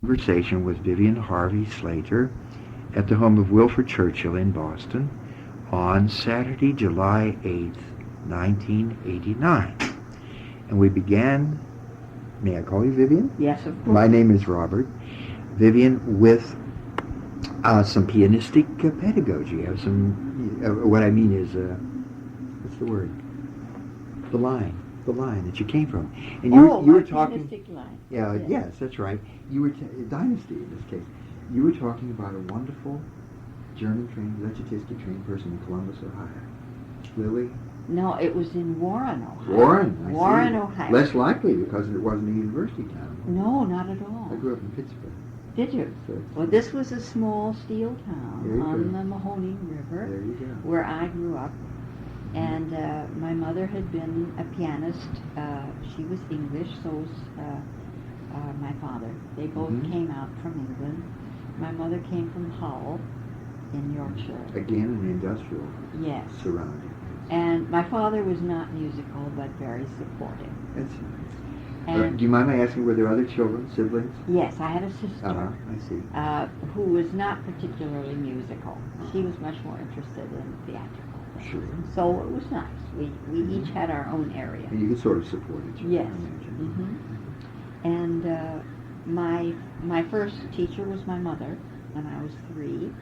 Conversation with Vivien Harvey Slater at the home of Wilford Churchill in Boston on Saturday, July 8th, 1989. And we began, may I call you Vivien? Yes, of course. My name is Robert. Vivien, with some pianistic pedagogy. Have some, what I mean is, what's the word? The line that you came from. And you were talking. Line. Yeah, yes, that's right. You were dynasty in this case. You were talking about a wonderful German-trained, Lechetisky-trained person in Columbus, Ohio. Lily? No, it was in Warren, Ohio. Warren, Ohio. Less likely because it wasn't a university town. No, not at all. I grew up in Pittsburgh. Did you? So well, this was a small steel town on the Mahoning River. There you go. Where I grew up. And my mother had been a pianist. She was English, so was my father. They both came out from England. My mother came from Hull in Yorkshire. Again, an industrial surrounding. And my father was not musical, but very supportive. That's nice. Do you mind my asking, were there other children, siblings? Yes, I had a sister. I see. Who was not particularly musical. She was much more interested in theatrical. Sure. So it was nice. We each had our own area. And you could sort of support each other. Yes. And my first teacher was my mother when I was 3.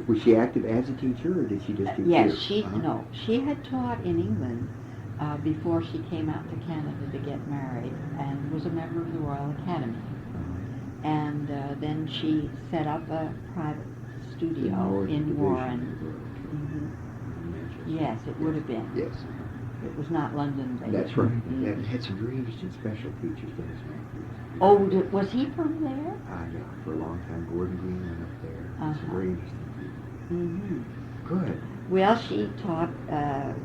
Was she active as a teacher, or did she just do yes, theater? she had taught in England before she came out to Canada to get married, and was a member of the Royal Academy. And then she set up a private studio in Warren. Yes, it would have been. Yes. It was not London-based. That's right. It had some very interesting special features, Dennis Matthews. Oh, was he from there? Yeah, for a long time. Gordon Green went up there. Some very interesting people. Good. Well, she taught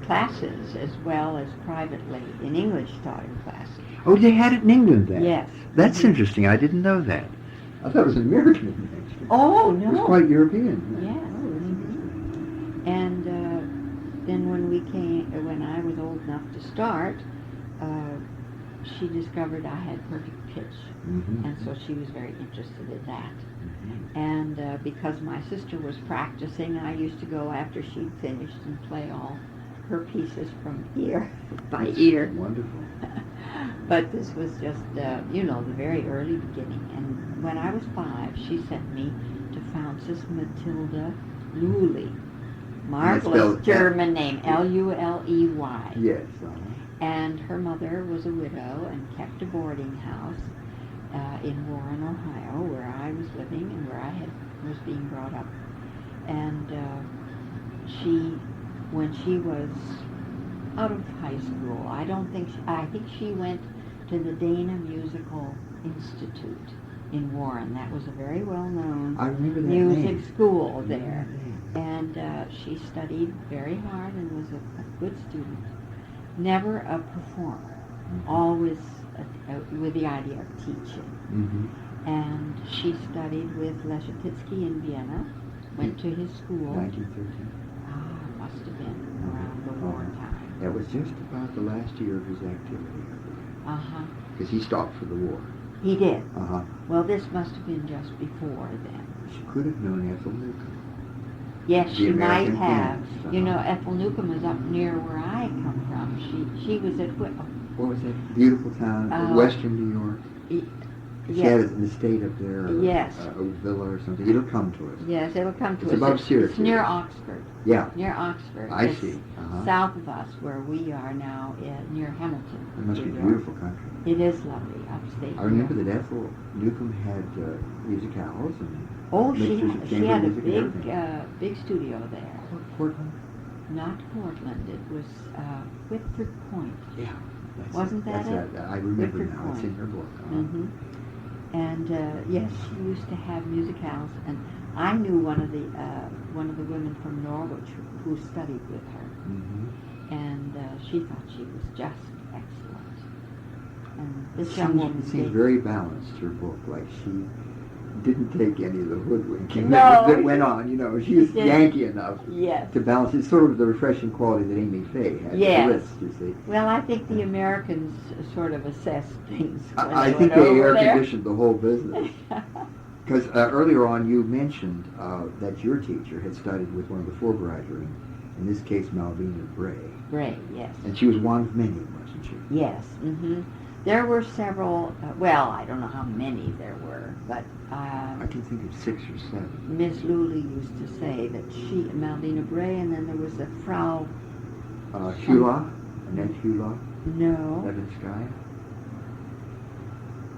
classes as well as privately. In English taught classes. Oh, they had it in England then? Yes. That's interesting. I didn't know that. I thought it was an American invention. Oh, no. It was quite European. Yes. And then when I was old enough to start, she discovered I had perfect pitch. And so she was very interested in that. And because my sister was practicing, I used to go after she'd finished and play all her pieces from ear by ear. Wonderful. But this was just, the very early beginning. And when I was 5, she sent me to Frances Matilda Luley. Marvelous German name, Luley. Yes. And her mother was a widow and kept a boarding house in Warren, Ohio, where I was living and where I was being brought up. And when she was out of high school, I think she went to the Dana Musical Institute in Warren. That was a very well-known music school there. And she studied very hard and was a good student. Never a performer, always with the idea of teaching. And she studied with Lechetisky in Vienna, went to his school. 1913. Must have been around the war time. That was just about the last year of his activity, I believe. Because he stopped for the war. He did. Well, this must have been just before then. She could have known Ethel Newcomb. Yes, she might have. Ethel Newcomb is up near where I come from. She was at what was that beautiful town in western New York? She had an estate up there. Yes. A villa or something. It'll come to us. Yes, it'll come to us. It's above Syracuse. It's near Oxford. Yeah. Near Oxford. I see. South of us, where we are now, near Hamilton. It must be beautiful country. It is lovely, upstate. I remember that Ethel Newcomb had musicals and. She had a big studio there. Portland? Not Portland. It was Whitford Point. Yeah. Wasn't that it? I remember Whitford now. Point. It's in her book. And yes, she used to have musicals, and I knew one of the women from Norwich who studied with her, and she thought she was just excellent. And this young woman seems very balanced. Her book, like she didn't take any of the hoodwinking No, that went on. You know, she was didn't. Yankee enough Yes. to balance. It's sort of the refreshing quality that Amy Faye had. Yes. The wrist, you see. Well, I think the Americans sort of assessed things. When I they think went they over air there. conditioned the whole business. Because earlier on you mentioned that your teacher had studied with one of the Fulbrighter, in this case Malvina Bray. Bray, yes. And she was one of many, wasn't she? Yes. Mm-hmm. There were several, well, I don't know how many there were, but I can think of 6 or 7. Miss Lully used to say that she, Malvina Bray, and then there was a Frau... Hula? Annette Hula? No. Levinskaya?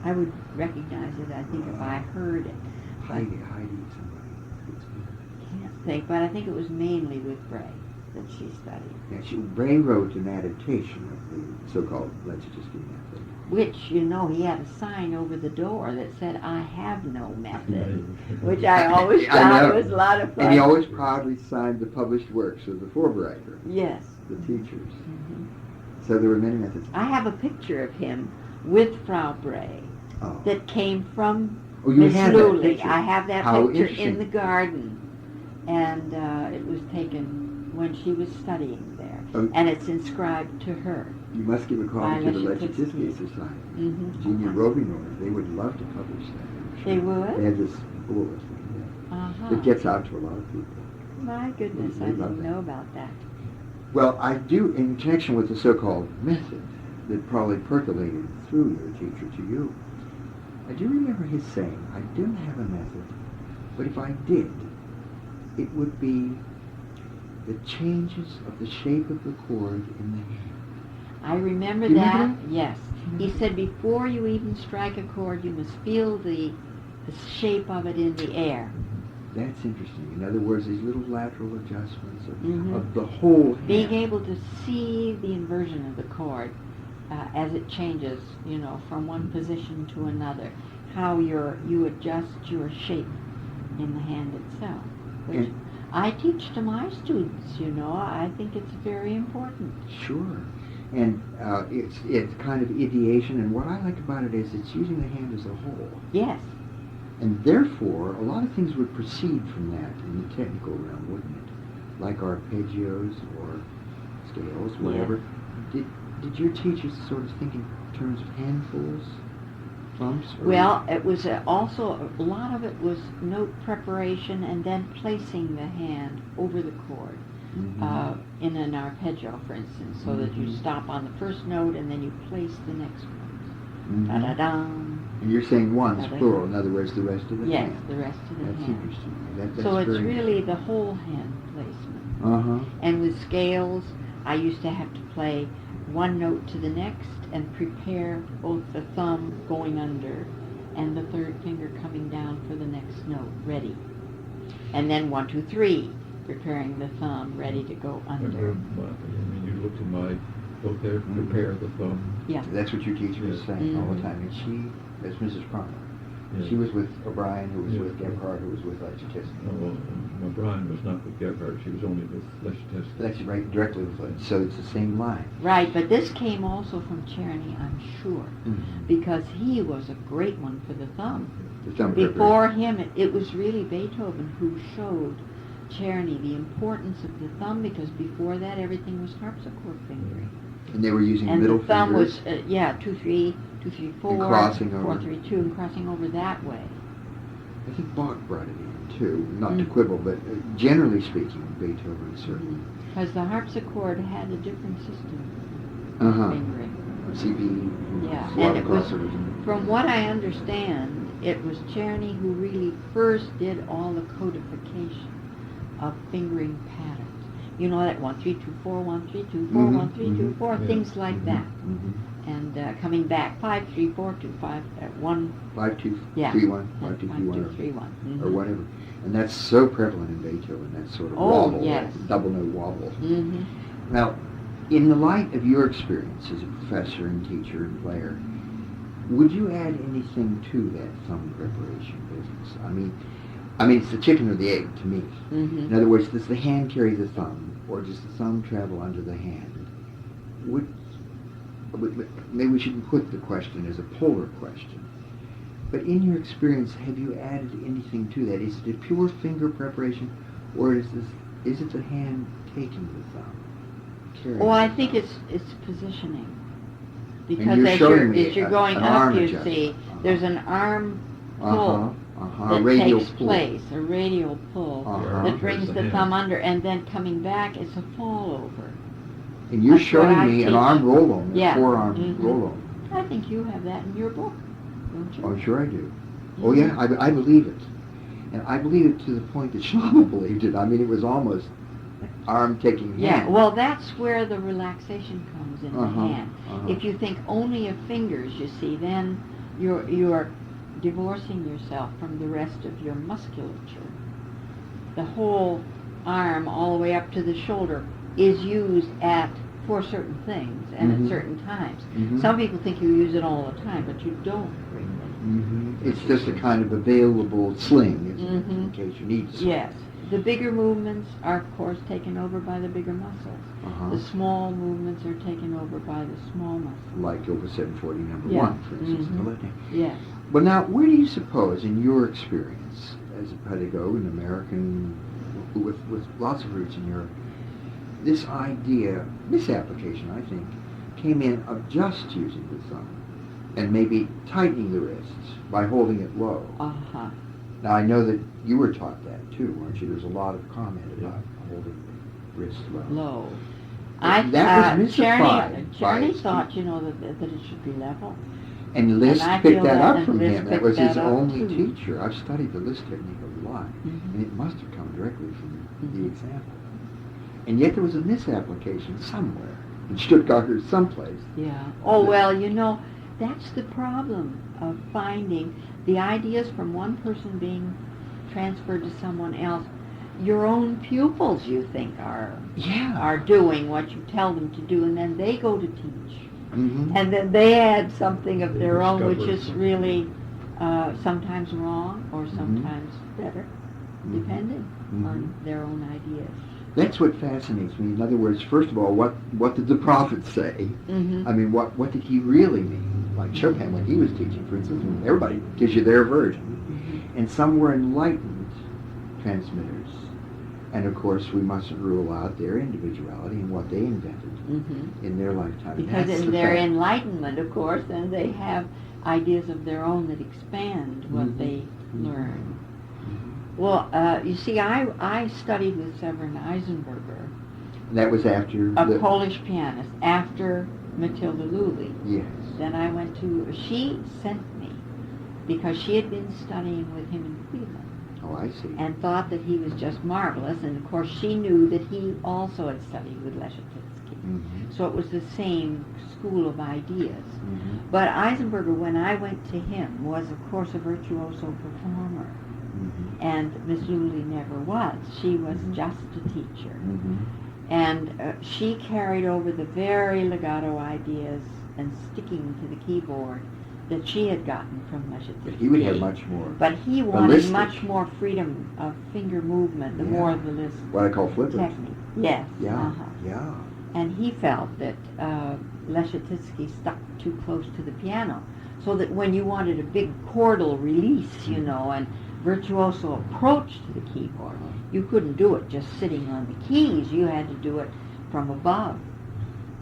I would recognize it, I think, if I heard it. Heidi somebody. Can't think, but I think it was mainly with Bray that she studied. Yeah, Bray wrote an adaptation of the so-called legislative method. Which, you know, he had a sign over the door that said, "I have no method," which I always thought was a lot of fun. And he always proudly signed the published works of the Fulbrighter. Yes. The teachers. Mm-hmm. So there were many methods. I have a picture of him with Frau Bray that came from Miss Lully. I have that picture in the garden, and it was taken when she was studying there, and it's inscribed to her. You must give a copy to the Legislative Society. Mm-hmm. Junior roving owners, they would love to publish that. They would? They had this bulletin that gets out to a lot of people. My goodness, I didn't know about that. Well, I do, in connection with the so-called method that probably percolated through your teacher to you, I do remember his saying, "I don't have a method, but if I did, it would be the changes of the shape of the chord in the hand." I remember that. Yes. He said before you even strike a chord, you must feel the shape of it in the air. That's interesting. In other words, these little lateral adjustments of the whole hand. Being able to see the inversion of the chord as it changes, you know, from one position to another, how you adjust your shape in the hand itself, which I teach to my students, you know. I think it's very important. Sure. And it's kind of ideation, and what I like about it is it's using the hand as a whole. Yes. And therefore, a lot of things would proceed from that in the technical realm, wouldn't it? Like arpeggios or scales, whatever. Yeah. Did your teachers sort of think in terms of handfuls, bumps? Well, it was also, a lot of it was note preparation and then placing the hand over the chord. In an arpeggio, for instance, so that you stop on the first note and then you place the next one. Da-da-dum. And you're saying ones, plural, in other words, the rest of the hand. Yes, the rest of the hand. That's interesting. That's so it's very really the whole hand placement. And with scales, I used to have to play one note to the next and prepare both the thumb going under and the third finger coming down for the next note, ready. And then 1, 2, 3. Preparing the thumb ready to go under. You looked at my book there, prepare the thumb. Yeah. That's what your teacher was saying all the time. And that's Mrs. Cromer. Yeah. She was with O'Brien, who was with Gebhardt, who was with Leschetizky. Well, O'Brien was not with Gebhardt. She was only with Leschetizky. That's right, directly with Leschetizky. So it's the same line. Right, but this came also from Czerny, I'm sure, because he was a great one for the thumb. The thumb Before him, it was really Beethoven who showed Czerny the importance of the thumb, because before that everything was harpsichord fingering. And they were using middle fingers. And the thumb was 2, 3, 2, 3, 4, and crossing 4, over. 3, 2, and crossing over that way. I think Bach brought it in too, not to quibble, but generally speaking, Beethoven certainly. Because the harpsichord had a different system of fingering. CB. Yeah, and it was, from what I understand, it was Czerny who really first did all the codification of fingering patterns. You know, that 1, 3, 2, 4, 1, 3, 2, 4, 1, 3, 2, 4, things like that. And coming back, 5, 3, 4, 2, 5, 1. 5, 2, 3, 1, 5, 2, 3, 1. 5, 2, 3, 1. Or whatever. And that's so prevalent in Beethoven, that sort of wobble, that double note wobble. Now, in the light of your experience as a professor and teacher and player, would you add anything to that thumb preparation business? I mean, it's the chicken or the egg to me. In other words, does the hand carry the thumb, or does the thumb travel under the hand? Maybe we shouldn't put the question as a polar question, But in your experience, have you added anything to that? Is it a pure finger preparation, or is it the hand taking the thumb? Well, I think it's positioning. And Because you're as showing me you're going an up, arm you adjustment. see, there's an arm pull A that radial takes pull. place, a radial pull Uh-huh. that brings There's the the hand. thumb under, and then coming back, it's a fall over. And you're That's what showing I me an teach. arm roll-on, a Yeah. forearm Mhm. roll-on. I think you have that in your book, don't you? Oh, sure I do. Oh, yeah, I believe it. And I believe it to the point that Shlomo believed it. I mean, it was almost arm taking hand. Yeah, well, that's where the relaxation comes in Uh-huh, the hand. uh-huh. If you think only of fingers, you see, then you're divorcing yourself from the rest of your musculature. The whole arm, all the way up to the shoulder, is used for certain things and Mhm. at certain times. Mhm. Some people think you use it all the time, but you don't really. It's just a kind of available sling, isn't it, in Mhm. case you need to swing. Yes. The bigger movements are, of course, taken over by the bigger muscles. Uh-huh. The small movements are taken over by the small muscles. Like over 740 number Yeah. 1, for instance, in the Mhm. left hand. Yes. But now, where do you suppose, in your experience as a pedagogue, an American with lots of roots in Europe, this idea, this application, I think, came in of just using the thumb and maybe tightening the wrists by holding it low? Uh-huh. Now, I know that you were taught that too, weren't you? There's a lot of comment about holding the wrist low. Low. That was mystified by Czerny its thought, teaching. that it should be level. And Liszt And I picked feel that that- up and from Liszt him. That picked was his that up, only too. teacher. I've studied the Liszt technique a lot, Mhm. and it must have come directly from the Mhm. example. And yet there was a misapplication somewhere, in Stuttgart or someplace. Yeah. Oh, well, that's the problem of finding the ideas from one person being transferred to someone else. Your own pupils, you think, are doing what you tell them to do, and then they go to teach. Mm-hmm. And then they add something of They their own, which discover is something. really sometimes wrong or sometimes better, Mhm. depending Mhm. on their own ideas. That's what fascinates me. In other words, first of all, what did the prophet say? Mm-hmm. I mean, what did he really mean? Like Chopin, when he was teaching, for instance, and everybody gives you their version. Mm-hmm. And some were enlightened transmitters. And of course, we mustn't rule out their individuality and what they invented Mm-hmm. in their lifetime. Because That's in the their fact. enlightenment, of course, then they have ideas of their own that expand what Mhm. they Mhm. learn. Well, you see, I studied with Severin Eisenberger, And that was after a the... Polish pianist, after Matilda Lully. Yes. Then I went to, she sent me, because she had been studying with him in Cleveland, Oh, I see. and thought that he was just marvelous, and of course she knew that he also had studied with Leschetizky. Mm-hmm. So it was the same school of ideas. Mm-hmm. But Eisenberger, when I went to him, was of course a virtuoso performer, Mm-hmm. and Miss Lully never was. She was Mhm. just a teacher. Mm-hmm. And she carried over the very legato ideas and sticking to the keyboard that she had gotten from Leschetizky. But he would have much more. But he wanted ballistic. much more freedom of finger movement, the Yeah. more the Liszt What I call flippers. technique. Yes. Yeah. Uh-huh. Yeah. And he felt that Leschetizky stuck too close to the piano, so that when you wanted a big chordal release, and virtuoso approach to the keyboard, you couldn't do it just sitting on the keys. You had to do it from above.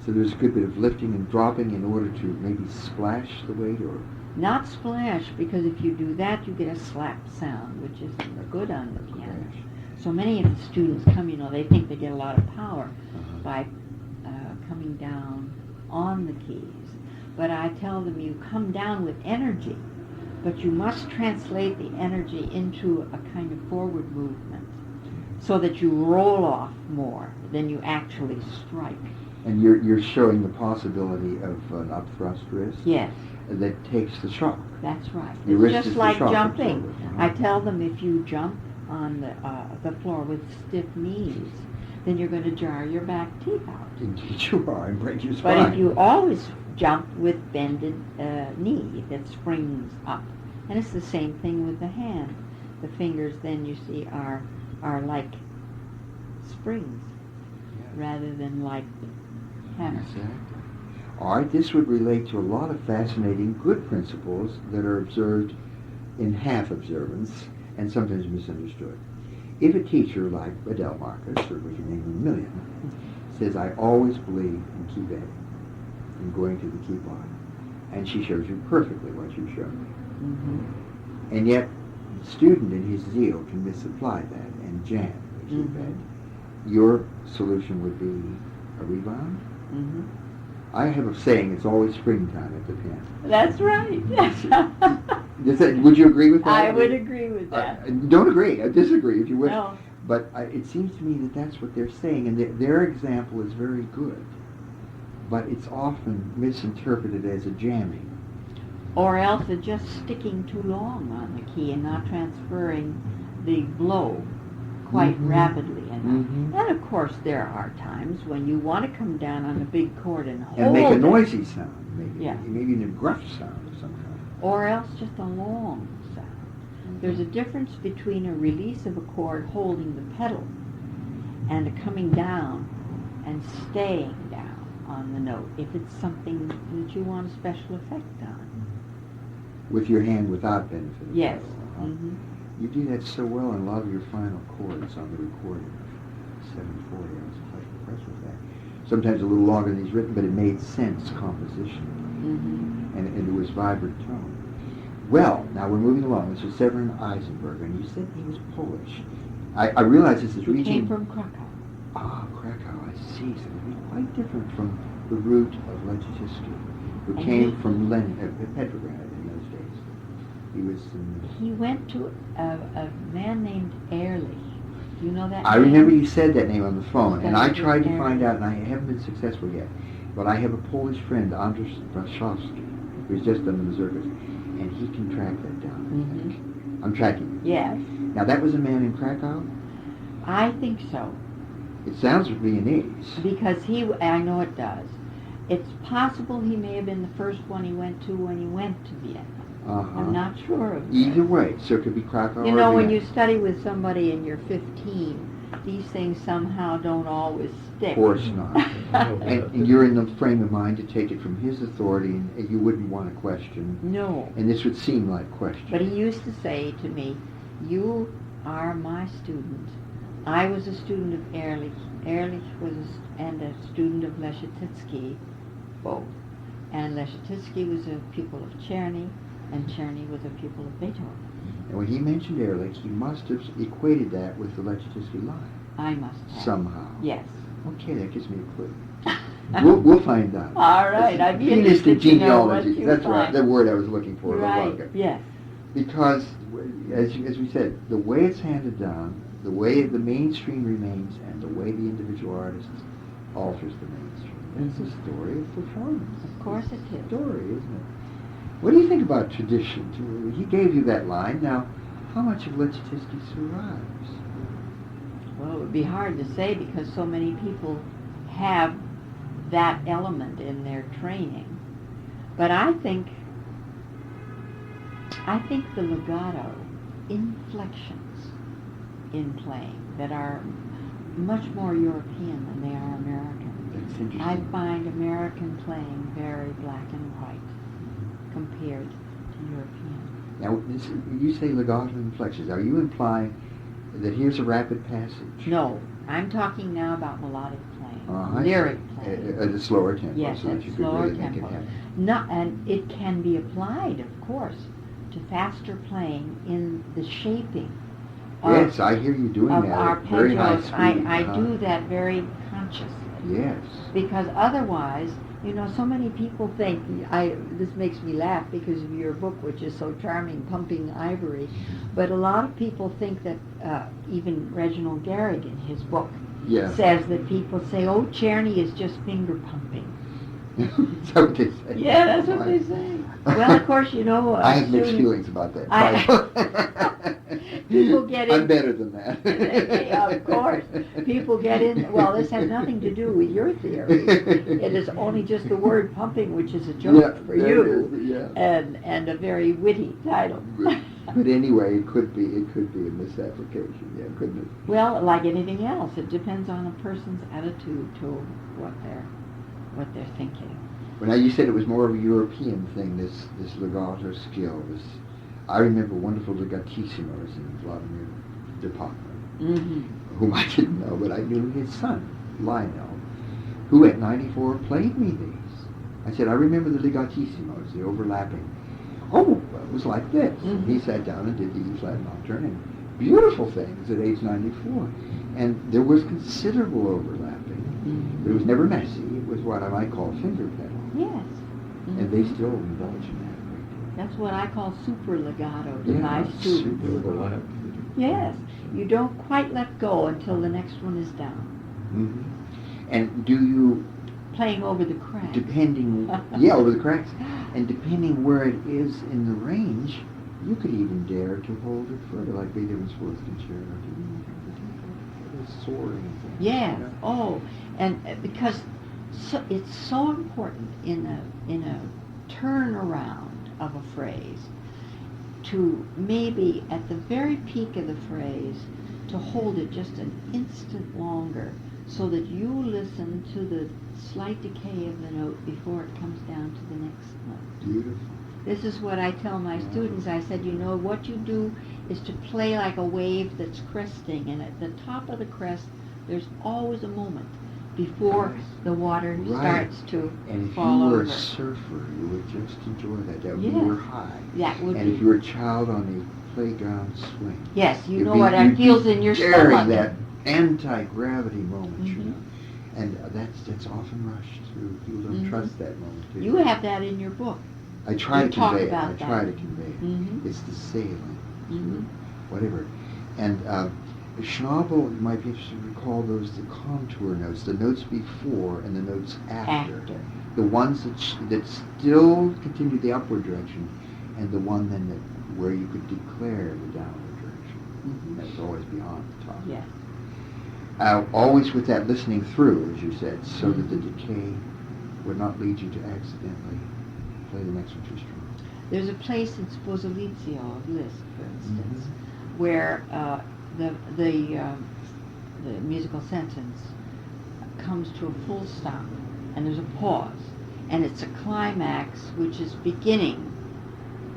So there's a good bit of lifting and dropping in order to maybe splash the weight, or... Not splash, because if you do that, you get a slap sound, which isn't good on the piano. Crash. So many of the students come, they think they get a lot of power Uh-huh. by coming down on the keys. But I tell them you come down with energy, but you must translate the energy into a kind of forward movement so that you roll off more than you actually strike. And you're showing the possibility of an upthrust wrist Yes, that takes the shock. that's right. Your wrist It's is just the like shock jumping. absorber. I tell them if you jump on the floor with stiff knees, then you're going to jar your back teeth out. Indeed you are, and break your spine. But if you always jump with bended knee that springs up, and it's the same thing with the hand. The fingers, then you see, are like springs rather than like hammers. Exactly. All right, this would relate to a lot of fascinating good principles that are observed in half observance and sometimes misunderstood. If a teacher like Adele Marcus, or we can name a million, says, I always believe in keep adding, in going to the keyboard, and she shows you perfectly what you showed me. Mm-hmm. And yet, the student in his zeal can misapply that and jam the keypad. Your solution would be a rebound? Mm-hmm. I have a saying, it's always springtime at the piano. That's right. Would you agree with that? I would agree with that. Don't agree. I disagree if you wish. No. But it seems to me that that's what they're saying, and their example is very good. But it's often misinterpreted as a jamming. Or else it's just sticking too long on the key and not transferring the blow quite rapidly enough. And of course there are times when you want to come down on a big chord and hold and make a it. noisy sound, maybe, Yeah. maybe even a gruff sound of some kind. Or else just a long sound. There's a difference between a release of a chord holding the pedal and a coming down and staying down on the note if it's something that you want a special effect on. With your hand without benefit of Yes. pedal, huh? Mm-hmm. You do that so well in a lot of your final chords on the recording of 740. I was quite impressed with that. Sometimes a little longer than he's written, but it made sense compositionally. Mm-hmm. And it was vibrant tone. Well, now we're moving along. This was Severin Eisenberger, and you said he was Polish. I realize this is He reaching... came from Krakow. Ah, Krakow, I see. So it would be quite different from the root of Leczycki, who And came he- from Petrograd in those days. He was in... He went to a man named Ehrlich. Do you know that I name? remember you said that name on the phone, and I Studied tried to with find Ehrlich. out, and I haven't been successful yet. But I have a Polish friend, Andrzej Braszowski, who's just done the mazurkas, and he can track that down, I think. I'm tracking it. Yes, Now, that was a man in Krakow? I think so. It sounds Viennese. Because I know it does. It's possible he may have been the first one he went to when he went to Vienna. Uh-huh. I'm not sure of that. Either way, so it could be Krakow You or know, when Vienna. you study with somebody and you're 15, these things somehow don't always stick. Of course not. I know And that. you're in the frame of mind to take it from his authority, and you wouldn't want to question. No. And this would seem like question. But he used to say to me, you are my student. I was a student of Ehrlich. Ehrlich was and a student of Leczycki, both. And Leczycki was a pupil of Czerny, and Czerny was a pupil of Beethoven. And when he mentioned Ehrlich, he must have equated that with the Leczycki line. I must have. Somehow. Yes. Okay, that gives me a clue. We'll find out. All right, I'd be Pianistic interested to know what genealogy. you That's right, find. the word I was looking for. a little while Right, ago. yes. Because, as we said, the way it's handed down, the way the mainstream remains, and the way the individual artist alters the mainstream. That's the story of performance. Of course it It's is. a story, isn't it? What do you think about tradition? He gave you that line. Now, how much of Leczycki survives? Well, it would be hard to say because so many people have that element in their training. But I think the legato inflections in playing that are much more European than they are American. That's interesting. I find American playing very black and white compared to European. Now, you say legato inflections. Are you implying that here's a rapid passage? No, I'm talking now about melodic playing, I see. lyric playing. At a slower tempo, Yes, so that at you could slower really make it tempo. happen. No, and it can be applied, of course, to faster playing in the shaping of, Yes, I hear you doing of that at very high arpeggios. speed. I Uh-huh. do that very consciously. Yes. Because otherwise, so many people think, this makes me laugh because of your book, which is so charming, Pumping Ivory, but a lot of people think that, even Reginald Garrick in his book Yeah. says that people say, oh, Czerny is just finger pumping. Is that what they say? Yeah, that's what they say. Well, of course, I have mixed feelings about that. People get in. I'm better than that. Yeah, of course. People get in. Well, this has nothing to do with your theory. It is only just the word pumping, which is a joke for there you, it is, yeah. and a very witty title. But anyway, it could be a misapplication, yeah, couldn't it? Well, like anything else, it depends on a person's attitude to what they're thinking. Well, now you said it was more of a European thing, this legato skill, I remember wonderful legatissimos in Vladimir Department, Mm-hmm. whom I didn't know, but I knew his son, Lionel, who at 94 played me these. I said, I remember the legatissimos, the overlapping. Oh, it was like this. Mm-hmm. And he sat down and did the E-flat nocturne, and beautiful things at age 94. And there was considerable overlapping. Mm-hmm. But it was never messy. It was what I might call finger pedal. Yes. Mm-hmm. And they still indulge in that. That's what I call super legato to Yeah, my students. The overlap. Yes. You don't quite let go until the next one is down. Mm-hmm. And do you, Playing over the crack. depending, yeah, over the cracks, and depending where it is in the range, you could even dare to hold it further, like Beethoven's Fourth Concerto. It's soaring. Yes. You know? Oh, and because it's so important in a turnaround of a phrase to maybe at the very peak of the phrase to hold it just an instant longer so that you listen to the slight decay of the note before it comes down to the next note. Beautiful. This is what I tell my students. I said, you know, what you do is to play like a wave that's cresting, and at the top of the crest, there's always a moment before the water Right. starts to And if fall you were over. a surfer, you would just enjoy that. That Yes. you were high. That would And be. if you were a child on a playground swing, Yes, you you'd know be- what you'd it feels be in your daring stomach. that anti-gravity moment, you Mhm. know. And that's often rushed through. People don't Mhm. trust that moment. do You they? have that in your book. I try you to talk convey it. about I that. try to convey it. Mhm. It's the sailing, Mhm. whatever. And Schnabel, you might be interested to recall those, the contour notes, the notes before and the notes after. The ones that still continue the upward direction, and the one then where you could declare the downward direction. Mhm. That's always beyond the top. Yes. Always with that listening through, as you said, so that the decay would not lead you to accidentally play the next one too strong. There's a place in Sposalizio of Liszt, for instance, where the musical sentence comes to a full stop, and there's a pause, and it's a climax which is beginning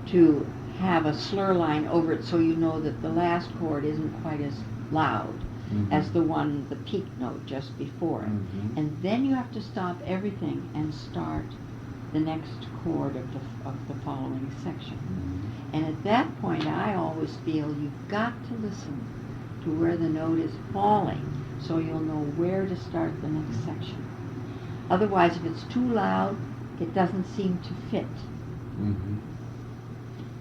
to have a slur line over it, so you know that the last chord isn't quite as loud as the one, the peak note just before it. Mhm. And then you have to stop everything and start the next chord of the following section. And at that point, I always feel you've got to listen to where the note is falling so you'll know where to start the next section. Otherwise, if it's too loud, it doesn't seem to fit. Mhm.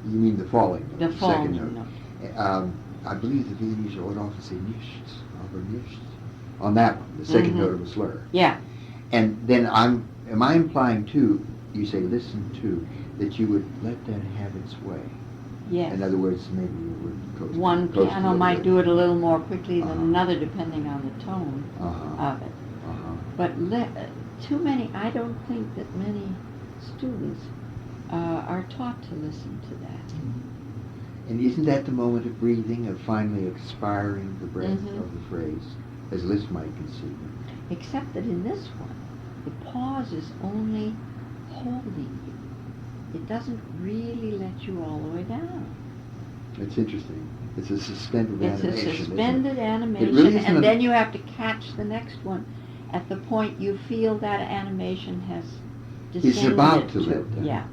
You mean the falling note, The second falling note. I believe the Viennese would often say nichts, aber nichts, on that one, the 2nd Mhm. note of a slur. Yeah. And then am I implying too, you say listen to, that you would let that have its way? Yes. In other words, maybe you would coast One coast a piano little might bit. do it a little more quickly than Uh-huh. another, depending on the tone Uh-huh. of it. Uh-huh. But I don't think that many students are taught to listen to that. And isn't that the moment of breathing, of finally expiring the breath Mhm. of the phrase, as Liszt might conceive it? Except that in this one, the pause is only holding you. It doesn't really let you all the way down. It's interesting. It's a suspended It's a animation. suspended isn't it? animation, It really isn't and a- then you have to catch the next one at the point you feel that animation has descended It's about to let down. Yeah.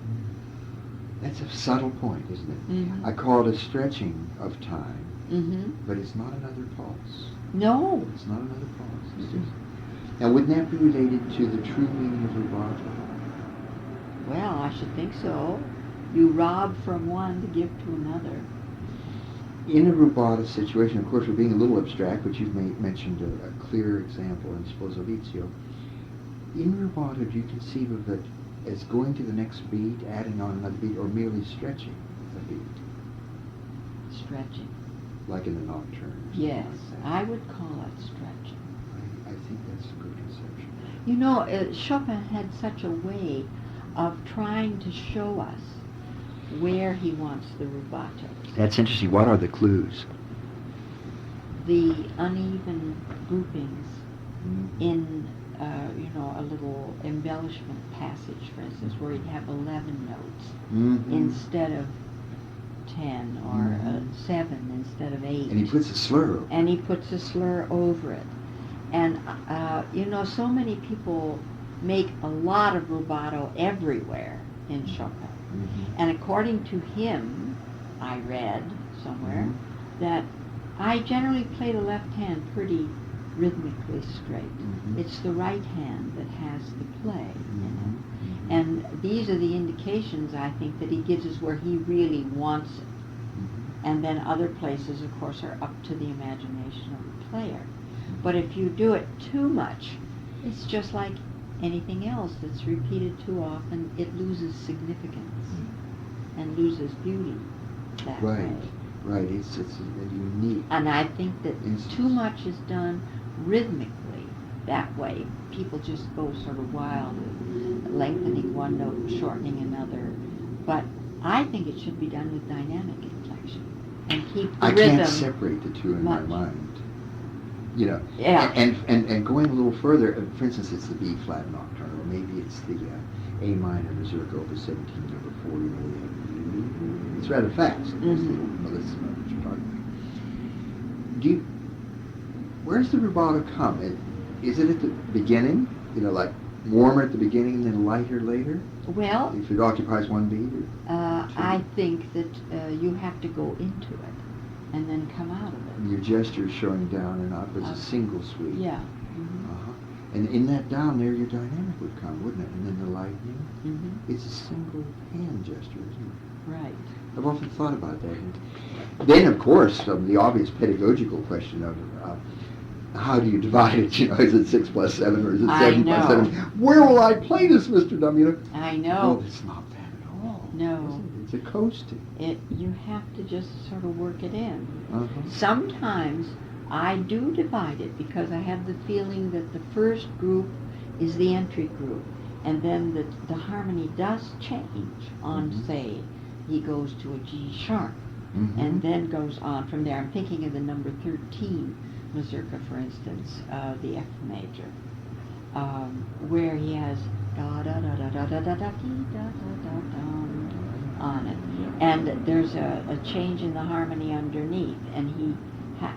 That's a subtle point, isn't it? Mhm. I call it a stretching of time, Mm-hmm. but it's not another pulse. No. It's not another pulse. It's just... Now, wouldn't that be related to the true meaning of rubato? Well, I should think so. You rob from one to give to another. In a rubato situation, of course, we're being a little abstract, but you've mentioned a clear example in Sposalizio. In rubato, do you conceive of it as going to the next beat, adding on another beat, or merely stretching a beat, Stretching. like in the nocturne? Yes, Like that? I would call it stretching. I think that's a good conception. You know, Chopin had such a way of trying to show us where he wants the rubatos. That's interesting. What are the clues? The uneven groupings Mm-hmm. in, a little embellishment passage, for instance, where he'd have 11 notes Mm-hmm. instead of 10. 7 instead of 8. And he puts a slur over it. And he puts a slur over it. And, you know, so many people make a lot of rubato everywhere in Chopin. Mm-hmm. And according to him, I read somewhere, that I generally play the left hand pretty rhythmically straight. Mm-hmm. It's the right hand that has the play, you know. Mm-hmm. And these are the indications, I think, that he gives us where he really wants it. Mm-hmm. And then other places, of course, are up to the imagination of the player. But if you do it too much, it's just like anything else that's repeated too often, it loses significance and loses beauty that way. Right, it's a unique. And I think that instance. too much is done rhythmically that way. People just go sort of wild, lengthening one note and shortening another. But I think it should be done with dynamic inflection and keep the I rhythm. can't separate the two in my much. mind. You know, Yeah. and going a little further, for instance, it's the B flat nocturne, or maybe it's the A minor Mazurka Opus 17, number 4. You know, it's rather fast. Mm-hmm. Well, this is not what you're talking about. Where's the rubato come? Is it at the beginning? You know, like warmer at the beginning and then lighter later? Well, If it occupies one beat? Or I think that you have to go into it and then come out of it. your gesture is showing down and up as a single sweep. Yeah. Mm-hmm. Uh-huh. And in that down there, your dynamic would come, wouldn't it? And then the lightning. Mm-hmm. It's a single hand gesture, isn't it? Right. I've often thought about that. And then, of course, the obvious pedagogical question of how do you divide it? You know, is it 6 plus 7 or is it 7 plus 7? Where will I play this, Mr. Dumb? You know? I know. Oh, it's not that at all. No. It's a coasting. You have to just sort of work it in. Uh-huh. Sometimes I do divide it because I have the feeling that the first group is the entry group, and then the harmony does change on, say, he goes to a G sharp, and then goes on from there. I'm thinking of the number 13 Mazurka, for instance, the F major, where he has da da da da da da da da da da da on it, and there's a change in the harmony underneath, and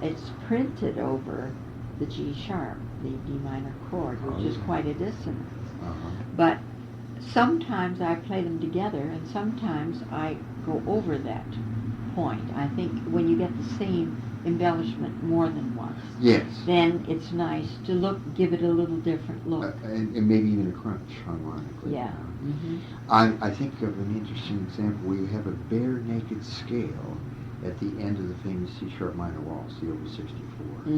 it's printed over the G sharp, the D minor chord, which is quite a dissonance. But sometimes I play them together, and sometimes I go over that point. I think when you get the same embellishment more than once, then it's nice to give it a little different look. And maybe even a crunch harmonically. Yeah. I think of an interesting example where you have a bare naked scale at the end of the famous C sharp minor waltz, the Opus 64.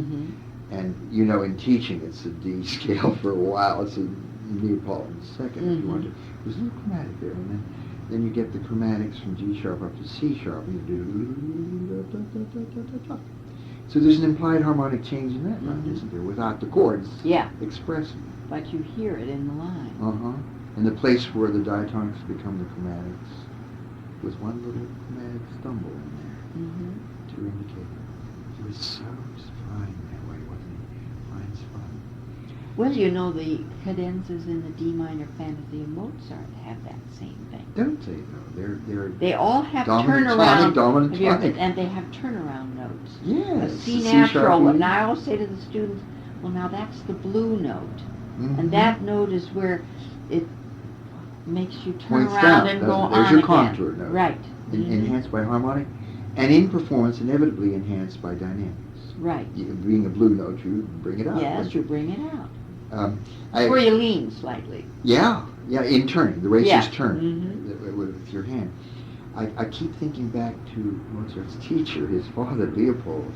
And you know, in teaching, it's a D scale for a while. It's a Neapolitan second, if you want to. There's a little chromatic there, and then you get the chromatics from G sharp up to C sharp, and you do. So there's an implied harmonic change in that line, isn't there, without the chords expressing. But you hear it in the line. And the place where the diatonics become the chromatics was one little chromatic stumble in there to indicate. It was so fine that way, wasn't it? Fine's fun. Well, you know, the cadenzas in the D minor Fantasy of Mozart have that same thing. Don't they, though? They all have dominant turnaround. tonic, dominant tonic. And they have turnaround notes. Yes. A C natural. And I always say to the students, well, now that's the blue note. And that note is where it makes you turn Points around down, and doesn't go it? on There's your again. contour note. Right. Enhanced by harmonic, and in performance, inevitably enhanced by dynamics. Right. Being a blue note, you bring it out. Yes, you bring it out. Where you lean slightly. Yeah, in turning, the racer's turn Mm-hmm. with your hand. I keep thinking back to Mozart's teacher, his father Leopold,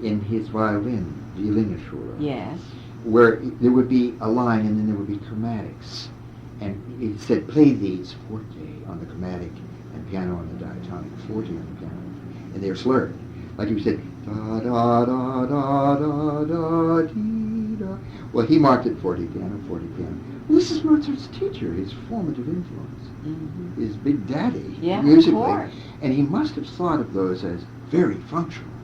in his Violinschule. Yes. Where there would be a line and then there would be chromatics. And he said, play these forte on the chromatic and piano on the diatonic, forte on the piano. And they're slurred. Like he said, da da da da da da dee da. Well, he marked it forte piano, forte piano. Well, this is Mozart's teacher, his formative influence, his big daddy musically. Of course. And he must have thought of those as very functional,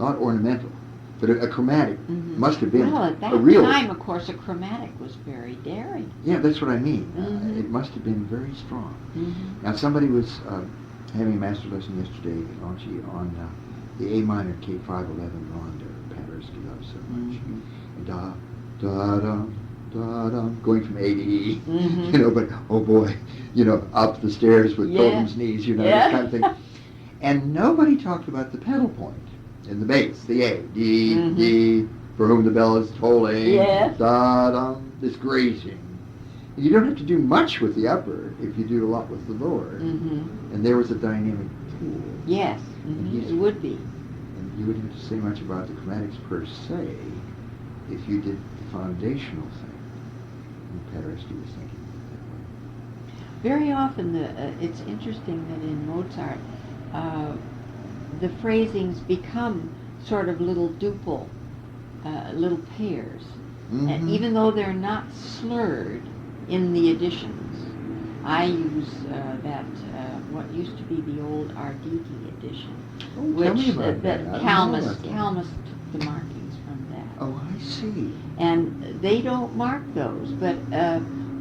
not ornamental. But a chromatic must have been well, at that a real time, of course, a chromatic was very daring. Yeah, that's what I mean. It must have been very strong. Now, somebody was having a master lesson yesterday, on the A minor K511 Ronda Paderewski loves so much. Mm-hmm. Da da da da da, going from A to E, Mm-hmm. you know. But oh boy, you know, up the stairs with Pilgrim's knees, you know, that kind of thing. And nobody talked about the pedal point in the bass, the A, D, Mm-hmm. D, for whom the bell is tolling, Yes. da da, this grazing. You don't have to do much with the upper if you do a lot with the lower. Mm-hmm. And there was a dynamic pool. Yes, And it would be. And you wouldn't have to say much about the chromatics per se if you did the foundational thing. And Paderewski was thinking of it that way. Very often, it's interesting that in Mozart, the phrasings become sort of little duple, little pairs. And even though they're not slurred in the editions, I use what used to be the old Arditi edition, Tell me which about that that. I don't know Calmus about that. Calmus took the markings from that. Oh, I see. And they don't mark those, but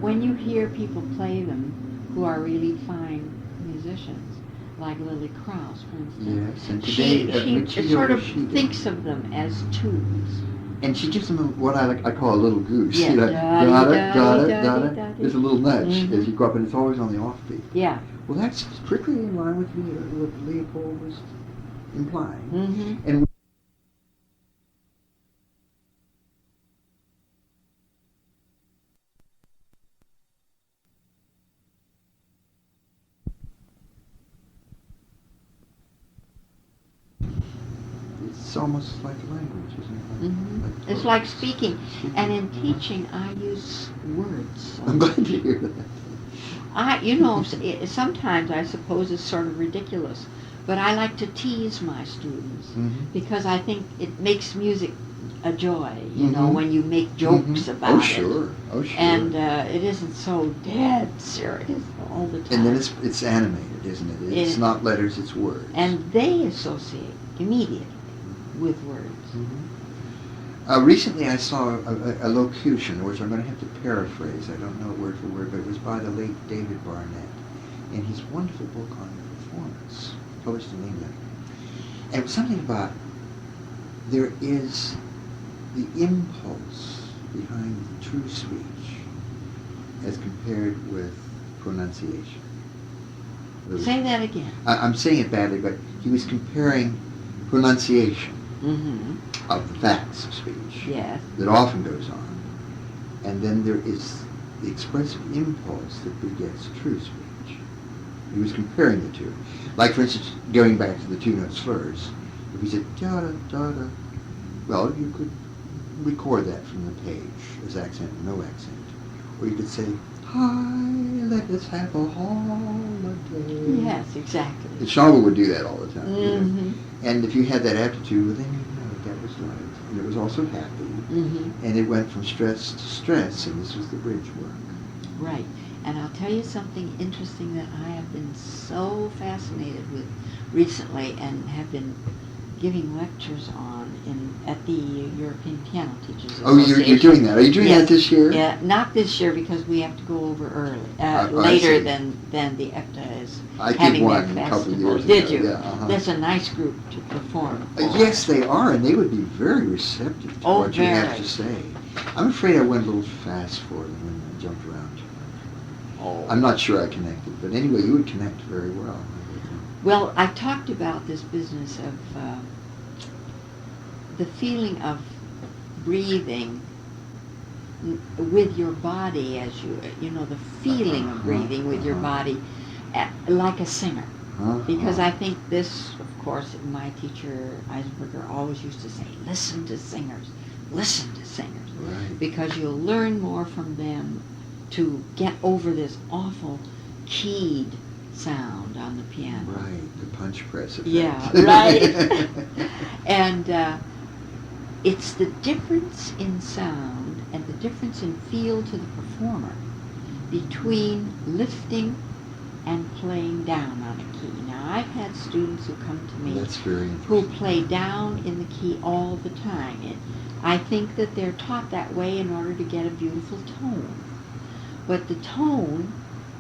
when you hear people play them who are really fine musicians, like Lily Krauss, for instance, Yes, and today she sort of thinks of them as twos. And she gives them what I call a little goose. Yeah. You know, Da-di-da-di-da-di-da-di. da-da. There's a little nudge Mhm. as you go up, and it's always on the offbeat. Yeah. Well, that's strictly in line with what Leopold was implying. Mm-hmm. And it's almost like language, isn't it? Mm-hmm. It's like speaking. And in teaching, I use words. I'm glad to hear that. Sometimes I suppose it's sort of ridiculous, but I like to tease my students because I think it makes music a joy, you know, when you make jokes about Oh, it. sure. Oh, sure. And it isn't so dead serious all the time. And then it's animated, isn't it? It's not letters, it's words. And they associate immediately with words. Recently I saw a locution, which I'm going to have to paraphrase. I don't know word for word, but it was by the late David Barnett in his wonderful book on performance, published in England. And it was something about there is the impulse behind true speech as compared with pronunciation. Say that again. I'm saying it badly, but he was comparing pronunciation of the facts of speech that often goes on, and then there is the expressive impulse that begets true speech. He was comparing the two. Like, for instance, going back to the two-note slurs, if he said da-da-da-da, well, you could record that from the page as accent or no accent. Or you could say, hi, let us have a holiday. Yes, exactly. And Schauber would do that all the time. Mm-hmm. You know? And if you had that aptitude, well, then you know that was right. And it was also happy. Mm-hmm. And it went from stress to stress, and this was the bridge work. Right. And I'll tell you something interesting that I have been so fascinated with recently and have been giving lectures on at the European Piano Teachers Association. Oh, you're doing that. Are you doing that this year? Yeah, not this year because we have to go over early, I later see. than the EPTA is I having did their one a festival. couple of years Did ago. you? Yeah, There's a nice group to perform for. Yes, they are, and they would be very receptive to what you have to say. I'm afraid I went a little fast for them and I jumped around too much. Oh. I'm not sure I connected, but anyway, you would connect very well. Well, I talked about this business of the feeling of breathing with your body as you know, the feeling of breathing with your body like a singer. Because I think this, of course, my teacher, Eisenberger, always used to say, listen to singers. Right. Because you'll learn more from them to get over this awful keyed sound on the piano. Right, the punch press effect. Yeah, right. And it's the difference in sound and the difference in feel to the performer between lifting and playing down on a key. Now, I've had students who come to me That's very who interesting. play down in the key all the time. And I think that they're taught that way in order to get a beautiful tone. But the tone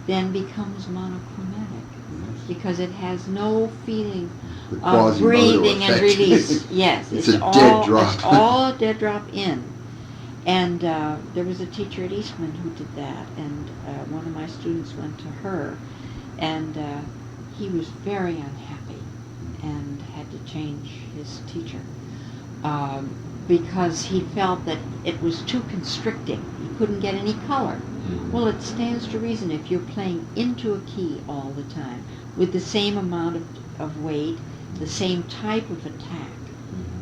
then becomes monochromatic. Yes. because it has no feeling The of quasi-motor breathing and effect. release. Yes, It's a dead drop. It's all a dead drop in. And there was a teacher at Eastman who did that, and one of my students went to her, and he was very unhappy and had to change his teacher because he felt that it was too constricting. He couldn't get any color. Well, it stands to reason if you're playing into a key all the time with the same amount of weight, the same type of attack,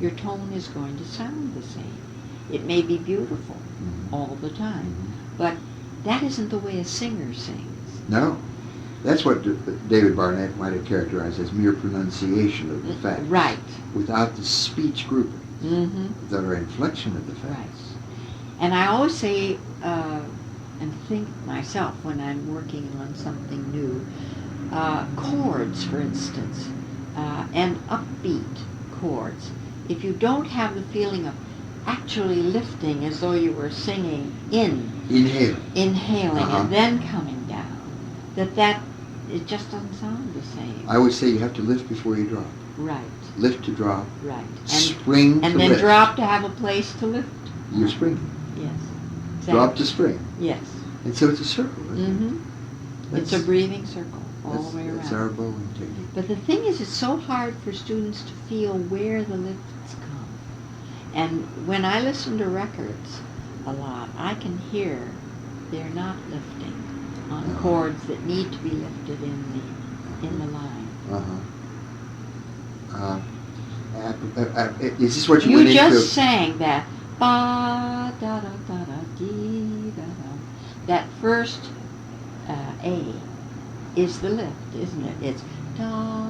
your tone is going to sound the same. It may be beautiful all the time, but that isn't the way a singer sings. No. That's what David Barnett might have characterized as mere pronunciation of the facts. Right. Without the speech grouping, that are inflection of the facts. Right. And I always say, and think myself when I'm working on something new, chords, for instance, and upbeat chords. If you don't have the feeling of actually lifting as though you were singing inhaling and then coming down, it just doesn't sound the same. I always say you have to lift before you drop. Right. Lift to drop. Right. Spring to and then lift. drop to have a place to lift. You're springing. Yes. Exactly. Drop to spring. Yes. And so it's a circle, isn't it? It's a breathing circle all the way around. That's our bowing technique. But the thing is, it's so hard for students to feel where the lifts come. And when I listen to records a lot, I can hear they're not lifting on chords that need to be lifted in the line. Is this what you You went into? just sang that ba da da da da dee da da. That first A is the lift, isn't it? It's da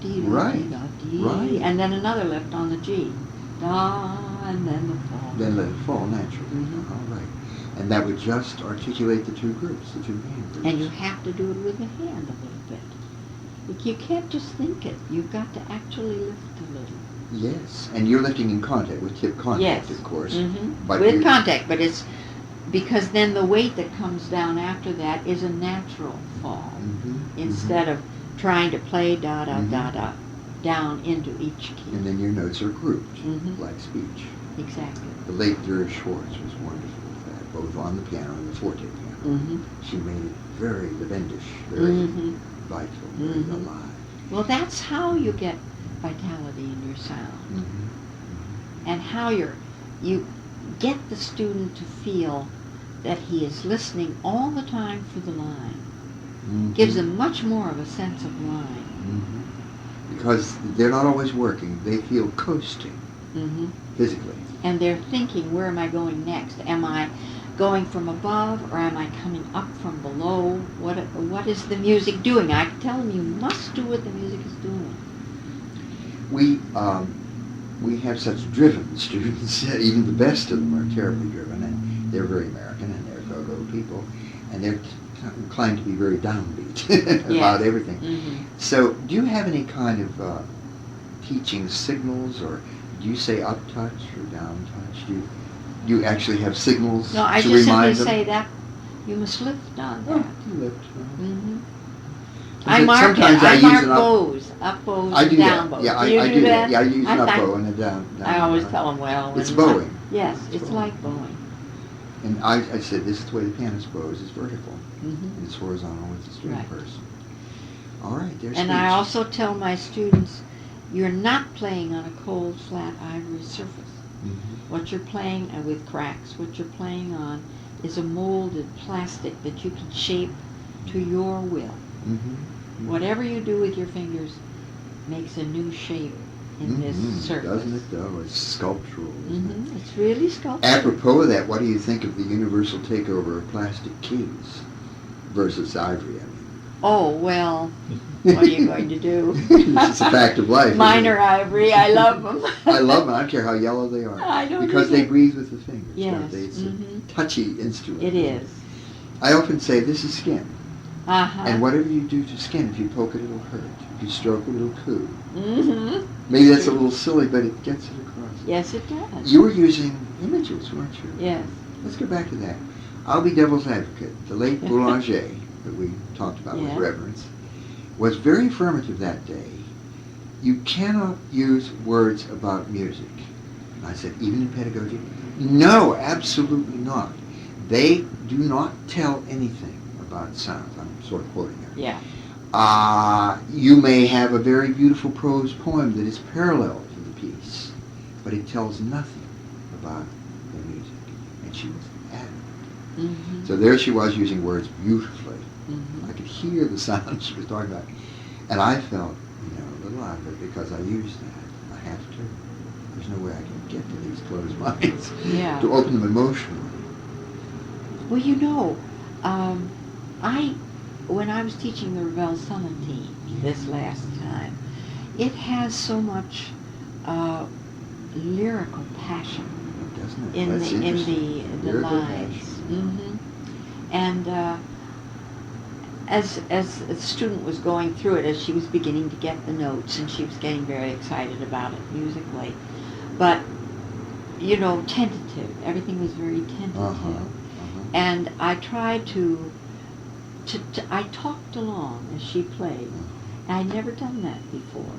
dee da dee da dee, Right. and then another lift on the G, da, and then the fall. Then let it fall naturally. All right. And that would just articulate the two groups, the two main groups. And you have to do it with the hand a little bit. You can't just think it. You've got to actually lift a little. Yes, and you're lifting in contact, with tip contact, Yes. of course. But with contact, but it's because then the weight that comes down after that is a natural fall instead of trying to play da da da da down into each key. And then your notes are grouped, like speech. Exactly. The late Vera Schwartz was wonderful with that, both on the piano and the forte piano. She made it very Levendish, very vital, very alive. Well, that's how you get vitality in your sound, and how you get the student to feel that he is listening all the time for the line. Gives them much more of a sense of line. Because they're not always working, they feel coasting physically. And they're thinking, where am I going next? Am I going from above, or am I coming up from below? What is the music doing? I tell them you must do what the music is doing. We have such driven students. Even the best of them are terribly driven, and they're very American, and they're go-go people, and they're inclined to be very downbeat about everything. So, do you have any kind of teaching signals, or do you say up touch or down touch? Do you actually have signals No, I to just remind simply them? say that you must lift on that. Oh, you lift. I mark it. Sometimes I use mark an bows, up bows, I and do down that. bows. Yeah, Do you I do do that? that. Yeah, I use an up I- bow and a down. I always bow. tell them, well, It's when- bowing. Yes, It's it's bowing. like bowing. And I said, this is the way the pianist bows. It's vertical. And it's horizontal with the string Right. person. All right, there's And I speech. also tell my students, you're not playing on a cold, flat ivory surface. What you're playing with cracks, what you're playing on is a molded plastic that you can shape to your will. Whatever you do with your fingers makes a new shape in this surface. Doesn't it, though? It's sculptural, isn't it? It's really sculptural. Apropos of that, what do you think of the universal takeover of plastic keys versus ivory? I mean, Oh, well, what are you going to do? it's a fact of life. Mine isn't are ivory. I love them. it? I love them. I don't care how yellow they are. I don't Because either. they breathe with the fingers. Yes. Don't they? It's a touchy instrument. It is. I often say this is skin. Uh-huh. And whatever you do to skin, if you poke it, it'll hurt. If you stroke it, it'll coo. Mm-hmm. Maybe that's a little silly, but it gets it across. Yes, it does. You were using images, weren't you? Yes. Let's go back to that. I'll be devil's advocate. The late Boulanger, that we talked about Yeah. with reverence, was very affirmative that day. You cannot use words about music. And I said, even in pedagogy? No, absolutely not. They do not tell anything about sounds. I'm sort of quoting her. Yeah. You may have a very beautiful prose poem that is parallel to the piece, but it tells nothing about the music. And she was adamant. Mm-hmm. So there she was using words beautifully. Mm-hmm. I could hear the sound she was talking about. And I felt, a little out of it because I used that. I have to. There's no way I can get to these closed minds. Yeah. To open them emotionally. Well, when I was teaching the Ravel Sonatine this last time, it has so much lyrical passion Doesn't it? in That's the interesting. Lyrical lines. passion. Mm-hmm. And as the student was going through it, as she was beginning to get the notes, and she was getting very excited about it musically, but tentative. Everything was very tentative. And I tried to I talked along as she played. And I'd never done that before.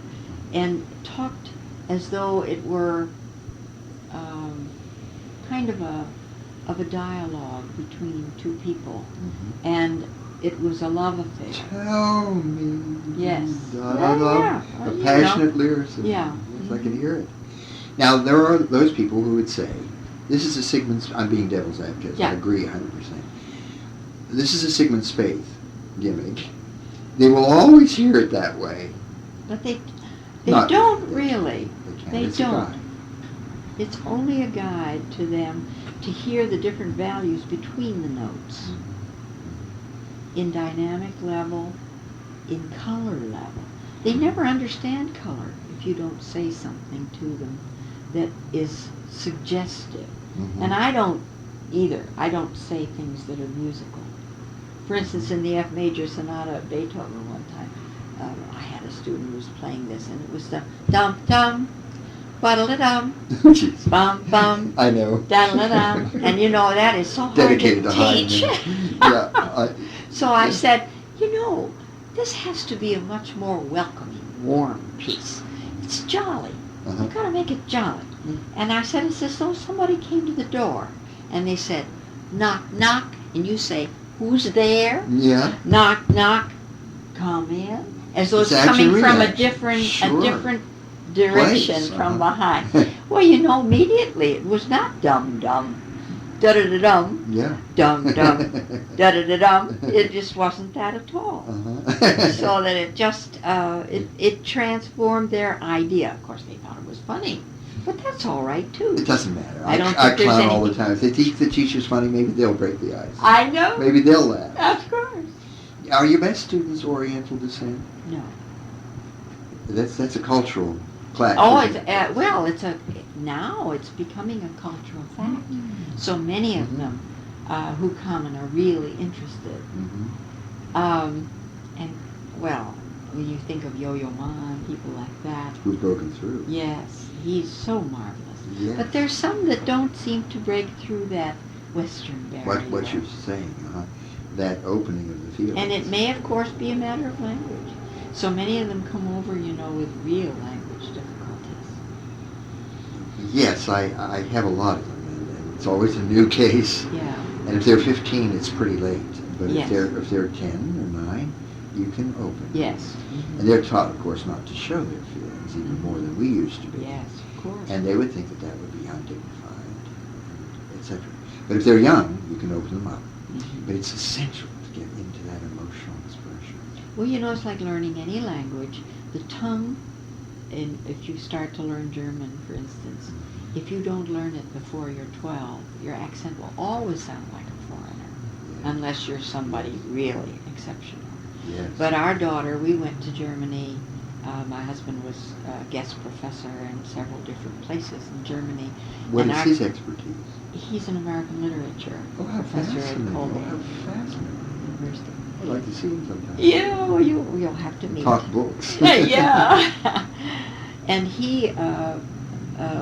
And talked as though it were kind of a dialogue between two people. Mm-hmm. And it was a love affair. Tell me. Yes. I love a passionate lyricism. Yeah. Yes, I can hear it. Now, there are those people who would say, this is a Sigmund, I'm being devil's advocate, Yeah. I agree 100%. This is a Sigmund Spaeth gimmick. They will always hear it that way. But they Not don't really. really. They can't. They It's a don't. guide. It's only a guide to them to hear the different values between the notes. In dynamic level, in color level. They never understand color if you don't say something to them that is suggestive. Mhm. And I don't either. I don't say things that are musical. For instance, in the F major sonata of Beethoven one time, I had a student who was playing this, and it was the dum-dum, ba-da-da-dum, Jeez. bum-bum, I know. da-da-da-dum. And that is so hard Dedicated to to teach. Haydn. Yeah. So I said, this has to be a much more welcoming, warm piece. It's jolly. Uh-huh. You've got to make it jolly. And I said, it's as though somebody came to the door and they said, knock, knock, and you say, who's there? Yeah. Knock, knock, come in. As though It's it's coming action from a reaction. different Sure. direction Place, from uh-huh. behind. Well, immediately it was not dum-dum, da-da-da-dum, Yeah. dum-dum, da-da-da-dum. It just wasn't that at all. Uh-huh. So that it just, it transformed their idea. Of course, they thought it was funny. But that's all right, too. It doesn't matter. I don't I think there's clown all the anything- time. If they teach the teachers funny, maybe they'll break the ice. I know. Maybe they'll laugh. Of course. Are your best students Oriental descent? No. That's a cultural clash. Oh, isn't it's it? now it's becoming a cultural fact. So many of them who come and are really interested. Mhm. When you think of Yo-Yo Ma and people like that, Who's broken through? yes, he's so marvelous. Yes. But there's some that don't seem to break through that Western barrier. What you're saying, that opening of the field. And it may, of course, be a matter of language. So many of them come over, with real language difficulties. Yes, I have a lot of them, and it's always a new case. Yeah. And if they're 15, it's pretty late. But Yes. if they're 10 or 9, you can open. Yes. And they're taught, of course, not to show their feelings even more than we used to be. Yes, of course. And they would think that would be undignified, etc. But if they're young, you can open them up. Mhm. But it's essential to get into that emotional expression. Well, it's like learning any language. The tongue, and if you start to learn German, for instance, if you don't learn it before you're 12, your accent will always sound like a foreigner, unless you're somebody really exceptional. Yes. But our daughter, we went to Germany. My husband was a guest professor in several different places in Germany. What and is his expertise? He's an American literature Oh, how professor at fascinating. Oh, Colgate how fascinating. University. I'd like to see him sometime. Yeah, well, you'll have to meet. Talk books. Yeah. And he,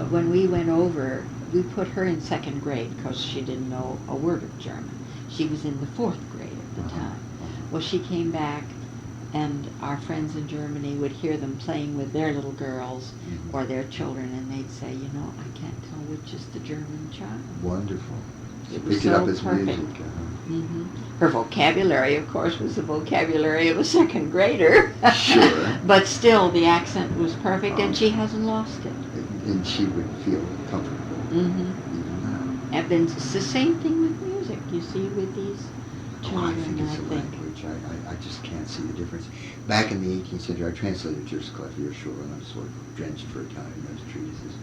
when we went over, we put her in second grade because she didn't know a word of German. She was in the fourth grade at the time. Well, she came back and our friends in Germany would hear them playing with their little girls Mhm. or their children, and they'd say, you know, I can't tell which is the German child. Wonderful. So It was picked it up so as perfect. music. Hmm. Her vocabulary, of course, was the vocabulary of a second grader. Sure. But still, the accent was perfect, and she hasn't lost it. And she would feel comfortable Mm-hmm. even now. And then it's the same thing with music. You see, with these Oh, children, I think it's I a think. language. I just can't see the difference. Back in the 18th century, I translated Joseph Clavier Shore, and I was sort of drenched for a time in those treatises.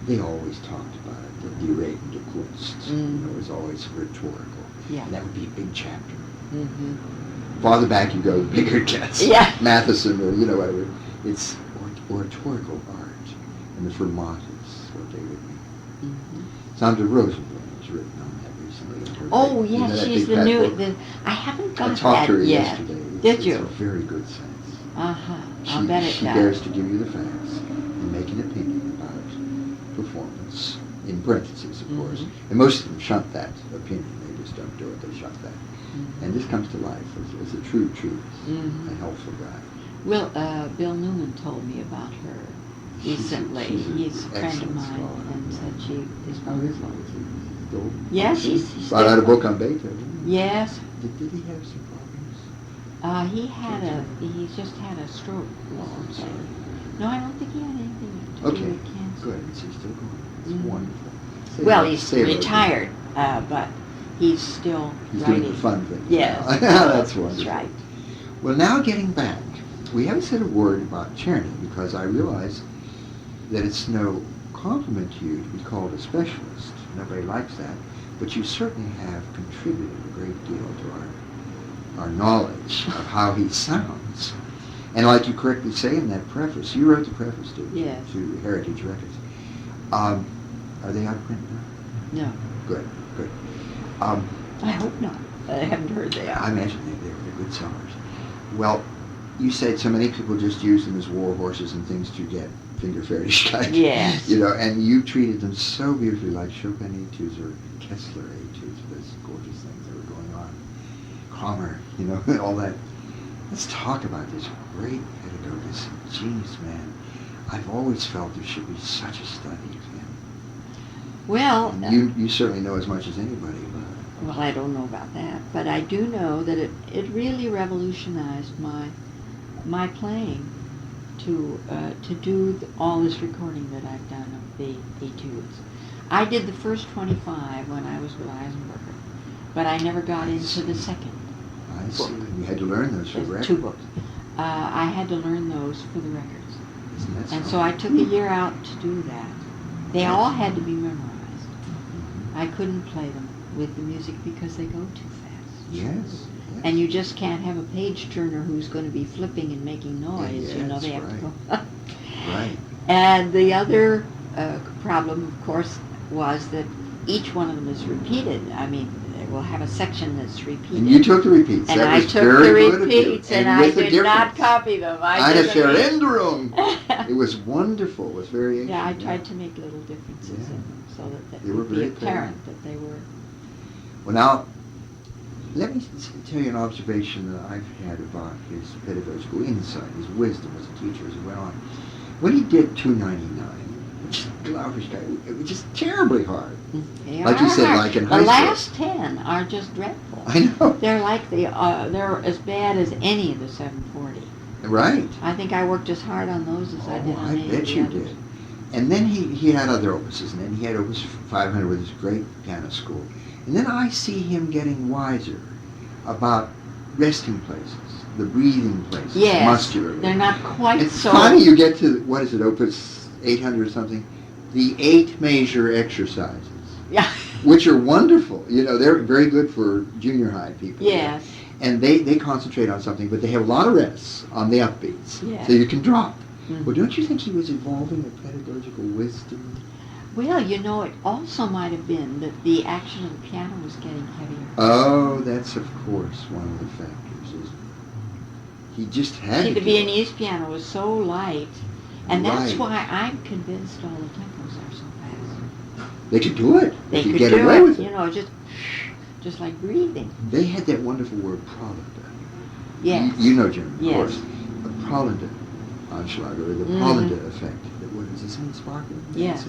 They always talked about it, the Reden, the Kunst. It was always rhetorical. Yeah. And that would be a big chapter. Mm-hmm. Farther back you go, the bigger it gets. Yeah. Matheson or, whatever. It's oratorical art. And the fermat is what they would be. Mm-hmm. Sandra Rosenblum has written on that recently. Oh, You know yes, that she's big the fat new. book? I haven't I got talked to that her yet. yesterday. Did It's you? a very good sense. Uh-huh. I'll bet it She does. dares to give you the facts and make an opinion about performance, in parentheses, of course. Mhm. And most of them shunt that opinion. They just don't do it. They shunt that. Mhm. And this comes to life as a true, Mhm. a helpful guy. Well, Bill Newman told me about her recently. She's an He's a friend of excellent mine, scholar. and said she is How is wonderful. he? Still? Yes, he's Brought out a still- book on Beethoven. Yes, Did he have some problems? he just had a stroke Oh, I'm recently. sorry. No, I don't think he had anything to do Okay, with cancer. good. Is he still going? It's Mhm. wonderful. Say Well, hello- he's say hello to him. retired, but he's still He's writing. doing the fun thing. Yes, That's wonderful. That's right. Well, now getting back, we haven't said a word about Czerny because I realize that it's no compliment to you to be called a specialist. Nobody likes that. But you certainly have contributed a great deal to our knowledge of how he sounds. And like you correctly say in that preface, you wrote the preface, didn't you? Yes. To Heritage Records. Are they out of print now? No, Good, good. I hope not. I haven't heard they are. I imagine they're good sellers. Well, you said so many people just use them as war horses and things to get Fingerfertigkeit. Yes. And you treated them so beautifully like Chopin etudes or Kessler etudes, those gorgeous things that were going on. Kramer, all that. Let's talk about this great pedagogue, this genius man. I've always felt there should be such a study of him. Well, And you certainly know as much as anybody about it. well, I don't know about that, but I do know that it really revolutionized my playing to do all this recording that I've done of the etudes. I did the first 25 when I was with Eisenberger, but I never got into the second. I see. You had to learn those for There's record. 2 books. I had to learn those for the records. Isn't that And something? so I took a year out to do that. They all had to be memorized. I couldn't play them with the music because they go too fast. Yes. And you just can't have a page turner who's going to be flipping and making noise. Yeah, They that's have to go. Right. And the other problem, of course, was that each one of them is repeated. I mean, they will have a section that's repeated. And you took the repeats. And that I was took very the good of you. repeats, and I with a did not difference. copy them. I Eine did them each. Veränderung. It was wonderful. It was variation. Yeah, I tried to make little differences in them so that They it were would be very apparent that they were. Well, now, let me tell you an observation that I've had about his pedagogical insight, his wisdom as a teacher as he went on. When he did 299, which is Glauberstein, it was just terribly hard. They Like you are said, hard. like in the high school. last 10 are just dreadful. I know. They're like they're as bad as any of the 740. Right. I think I worked as hard on those as I did on I any of bet the you others. did. And then he had other opuses, and then he had opus 500 with his great piano school. And then I see him getting wiser about resting places, the breathing places, Yes, muscularly. they're not quite It's so. funny you get to, what is it, opus 800 or something, the 8 measure exercises, Yeah. which are wonderful. They're very good for junior high people. Yes. And they concentrate on something, but they have a lot of rests on the upbeats, Yes. so you can drop. Mhm. Well, don't you think he was evolving a pedagogical wisdom? Well, it also might have been that the action of the piano was getting heavier. Oh, that's of course one of the factors, isn't it? He just had See, to the do it. Viennese piano was so light, and that's Right. why I'm convinced all the tempos are so fast. They could do it. They could could get do away it, with it. just like breathing. They had that wonderful word, pravda. Yes. You know German, of Yes. course. The Polente Anschlag, or the Polente effect. What is this? Sparkling? Yes.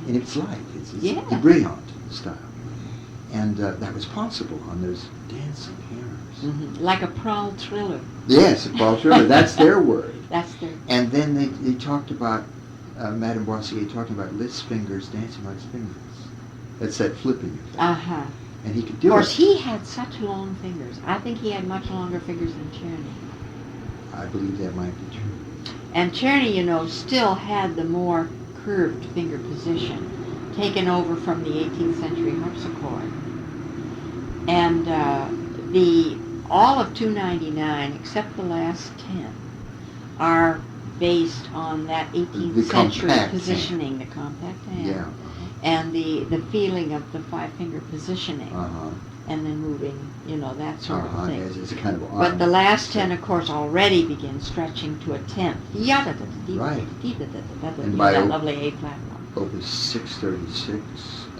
And it's light. It's Yeah. brilliant style. And that was possible on those dancing hammers. Like a Prahl Triller. Yes, a Paul Triller. That's their word. That's their... And then they talked about, Madame Boissier talking about Liszt's fingers dancing like fingers. That's that flipping effect. Uh-huh. And he could do it. Of course, he had such long fingers. I think he had much longer fingers than Czerny. I believe that might be true. And Czerny, you know, still had the more curved finger position, taken over from the 18th century harpsichord. And all of 299, except the last 10, are based on that 18th century positioning, the compact hand, Yeah. and the feeling of the five-finger positioning, Uh-huh. and then moving, you know, that sort of thing. As a kind of arm. But the last 10, of course, already begin stretching to a tenth. Right. And by that lovely A flat one. Opus 636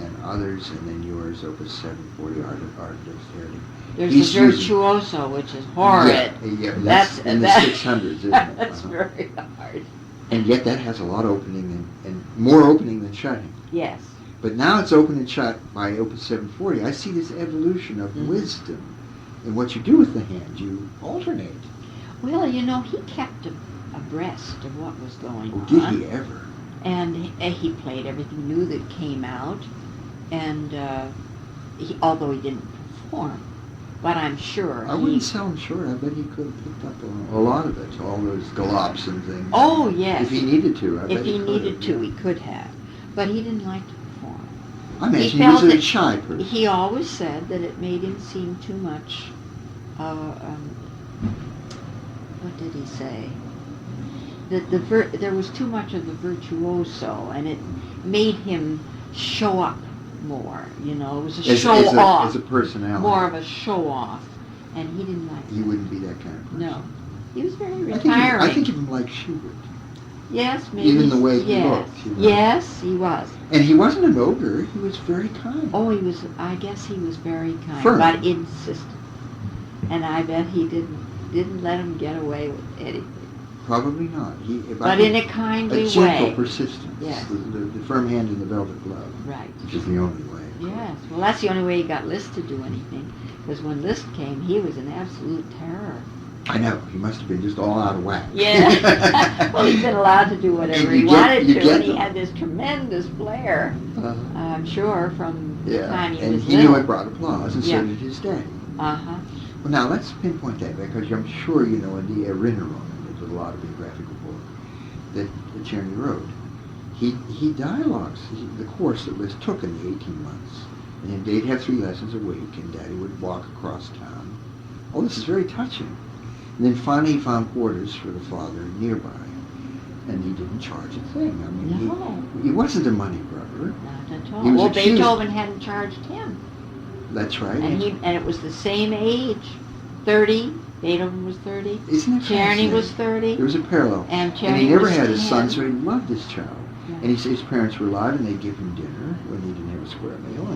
and others, and then yours, Opus 740, Art of Dexterity. There's the Virtuoso, which is horrid. Yeah, that's in the 600s, isn't it? That's very hard. And yet that has a lot of opening and more opening than shutting. Yes. But now it's open and shut by Opus 740. I see this evolution of wisdom in what you do with the hand. You alternate. Well, you know, he kept abreast of what was going on. Did he ever? And he played everything new that came out. And although he didn't perform, but I'm sure I wouldn't sell him short. I bet he could have picked up a lot of it, all those galops and things. Oh, yes. If he needed to, I bet If he needed to, yeah. he could have. But he didn't like to perform. I imagine he was a shy person. He always said that it made him seem too much, what did he say? That there was too much of the virtuoso, and it made him show up more, you know. It was a show-off. As a personality. More of a show-off. And he didn't like He that. wouldn't be that kind of person. No. He was very I retiring. think of him like Schubert. Yes, maybe. Even the way he yes. looked. You know. Yes, he was. And he wasn't an ogre. He was very kind. Oh, he was, I guess he was very kind, Firm. but insistent. And I bet he didn't let him get away with anything. Probably not. But in a kindly way. A gentle persistence. Yes. The firm hand in the velvet glove. Right. Which is the only way. Yes. Well, that's the only way he got Liszt to do anything. Because when Liszt came, he was an absolute terror. I know. He must have been just all out of whack. Yeah. Well, he's been allowed to do whatever he wanted to, and he had this tremendous flair, I'm sure, from the time he was and he little. knew it brought applause, and so did his daddy. Uh-huh. Well, now let's pinpoint that, because I'm sure you know in the Erinnerungen, there's a lot of biographical book that Czerny wrote. He dialogues the course that Liszt took in the 18 months. And then they'd have 3 lessons a week, and Daddy would walk across town. Oh, this is very touching. And then finally he found quarters for the father nearby. And he didn't charge a thing. I mean, he wasn't a money grubber. Not at all. He was Well, accused. Beethoven hadn't charged him. That's right. And it was the same age, 30. Beethoven was 30. Isn't it Czerny fascinating? was 30. There was a parallel. And Czerny And he never was had a son, 10. so he loved his child. Right. And he said his parents were alive, and they'd give him dinner when he didn't have a square meal.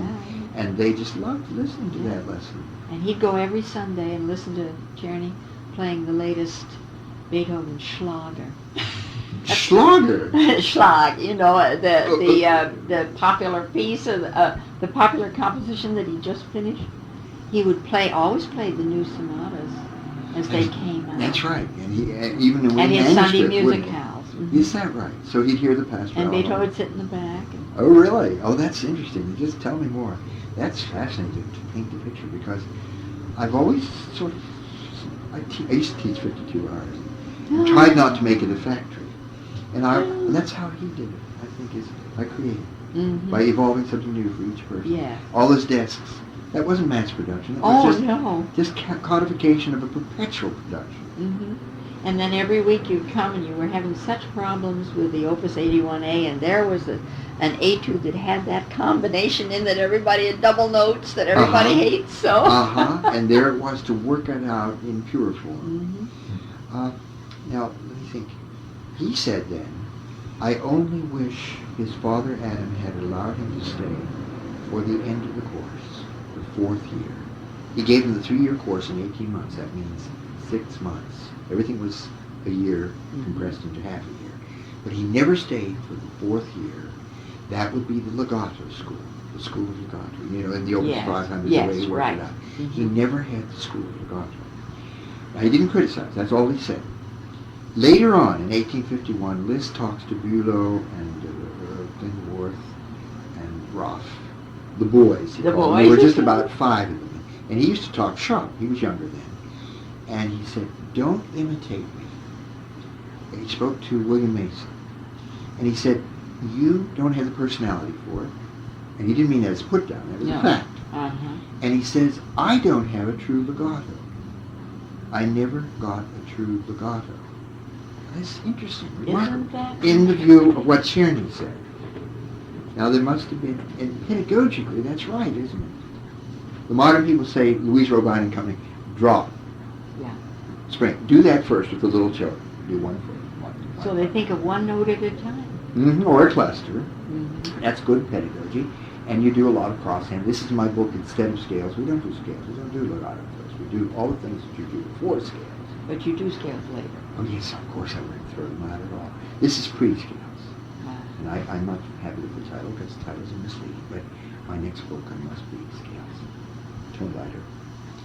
And they just loved listening to that lesson. And he'd go every Sunday and listen to Czerny playing the latest Beethoven Schlager. Schlager? Schlag, you know, the popular piece of the popular composition that he just finished. He would always play the new sonatas as they came out. That's right. And he even when and he his Sunday manuscript, musicals. Is that right? So he'd hear the pastoral. And Beethoven would sit in the back. Oh, really? Oh, that's interesting. Just tell me more. That's fascinating to paint the picture, because I've always sort of I used to teach 52 hours. And tried not to make it a factory. And that's how he did it, I think, is by creating. By evolving something new for each person. Yeah. All those desks. That wasn't mass production. It was no. just codification of a perpetual production. And then every week you'd come and you were having such problems with the Opus 81A, and there was an etude that had that combination in that everybody had double notes that everybody hates. So. And there it was to work it out in pure form. Now, let me think. He said then, I only wish his father Adam had allowed him to stay for the end of the course, the 4th year. He gave him the 3-year course in 18 months. That means 6 months. Everything was a year compressed into half a year. But he never stayed for the 4th year. That would be the legato school, the school of legato. You know, in the Opus 500, the way he worked it out. He never had the school of legato. Now, he didn't criticize. That's all he said. Later on, in 1851, Liszt talks to Bülow and Glenworth and Roth, the boys. The boys? There were just about 5 of them. And he used to talk sharp. He was younger then. And he said, "Don't imitate me." And he spoke to William Mason. And he said, "You don't have the personality for it." And he didn't mean that as a put down. That was a fact. And he says, "I don't have a true legato. I never got a true legato." That's interesting. Isn't that In the view of what Czerny said. Now there must have been, and pedagogically, that's right, isn't it? The modern people say, Louise Robine and Company, drop. Yeah. Spring. Do that first with the little children. Do one first. So they think of one note at a time. Or a cluster. That's good pedagogy. And you do a lot of crosshand. This is my book, instead of scales. We don't do scales. We don't do legato first. We do all the things that you do before scales. But you do scales later. Oh yes, of course I wouldn't throw them out at all. This is pre-scales. And I'm not happy with the title because the titles are misleading, but my next book must be scales. Tone lighter.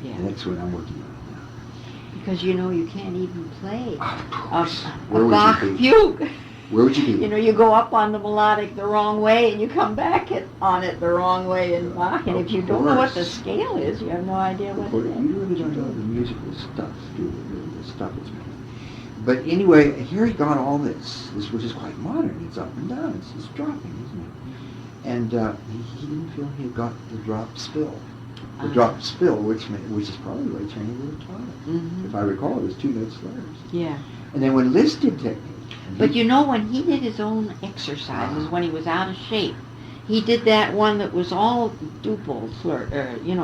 Yeah. And that's what I'm working on now. Because you know you can't even play Of course. a Bach fugue. Where would you be? You know, you go up on the melodic the wrong way and you come back on it the wrong way in Bach. And if you don't know what the scale is, you have no idea what it is. You really don't know the musical stuff, do you? The stuff is made. But anyway, here he got all this which is quite modern. It's up and down. It's dropping, isn't it? And he didn't feel he had got the drop spill. The drop spill, which is probably the way Czerny would have taught it. If I recall, it was 2 note slurs. Yeah. And then when Liszt did technique. But you know, when he did his own exercises, when he was out of shape, he did that one that was all duple slur,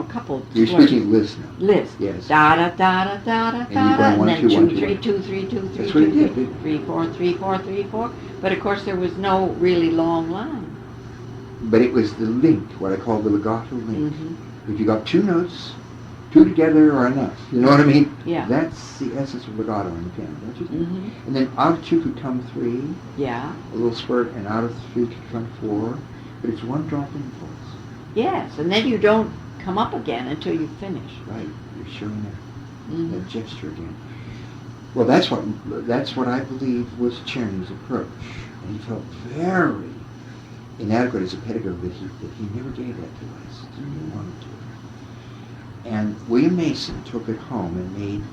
coupled You're slurs. speaking Liszt now. Liszt. Yes. Da da da da da da And da, you're going and then 1, 2, 1, 2 2, 3 1. 2 3 2 3 That's what he 2 did, 3 4 3 4 3 4. But of course, there was no really long line. But it was the link, what I call the legato link. If you got 2 notes, 2 together are enough. You know what I mean? Yeah. That's the essence of legato in the piano, don't you think? And then out of 2 could come 3, Yeah. a little spurt, and out of 3 could come 4. But it's one drop impulse. Yes, and then you don't come up again until you finish. Right. You're showing that gesture again. Well, that's what I believe was Czerny's approach. And he felt very inadequate as a pedagogue that he never gave that to us. He didn't want to. And William Mason took it home and made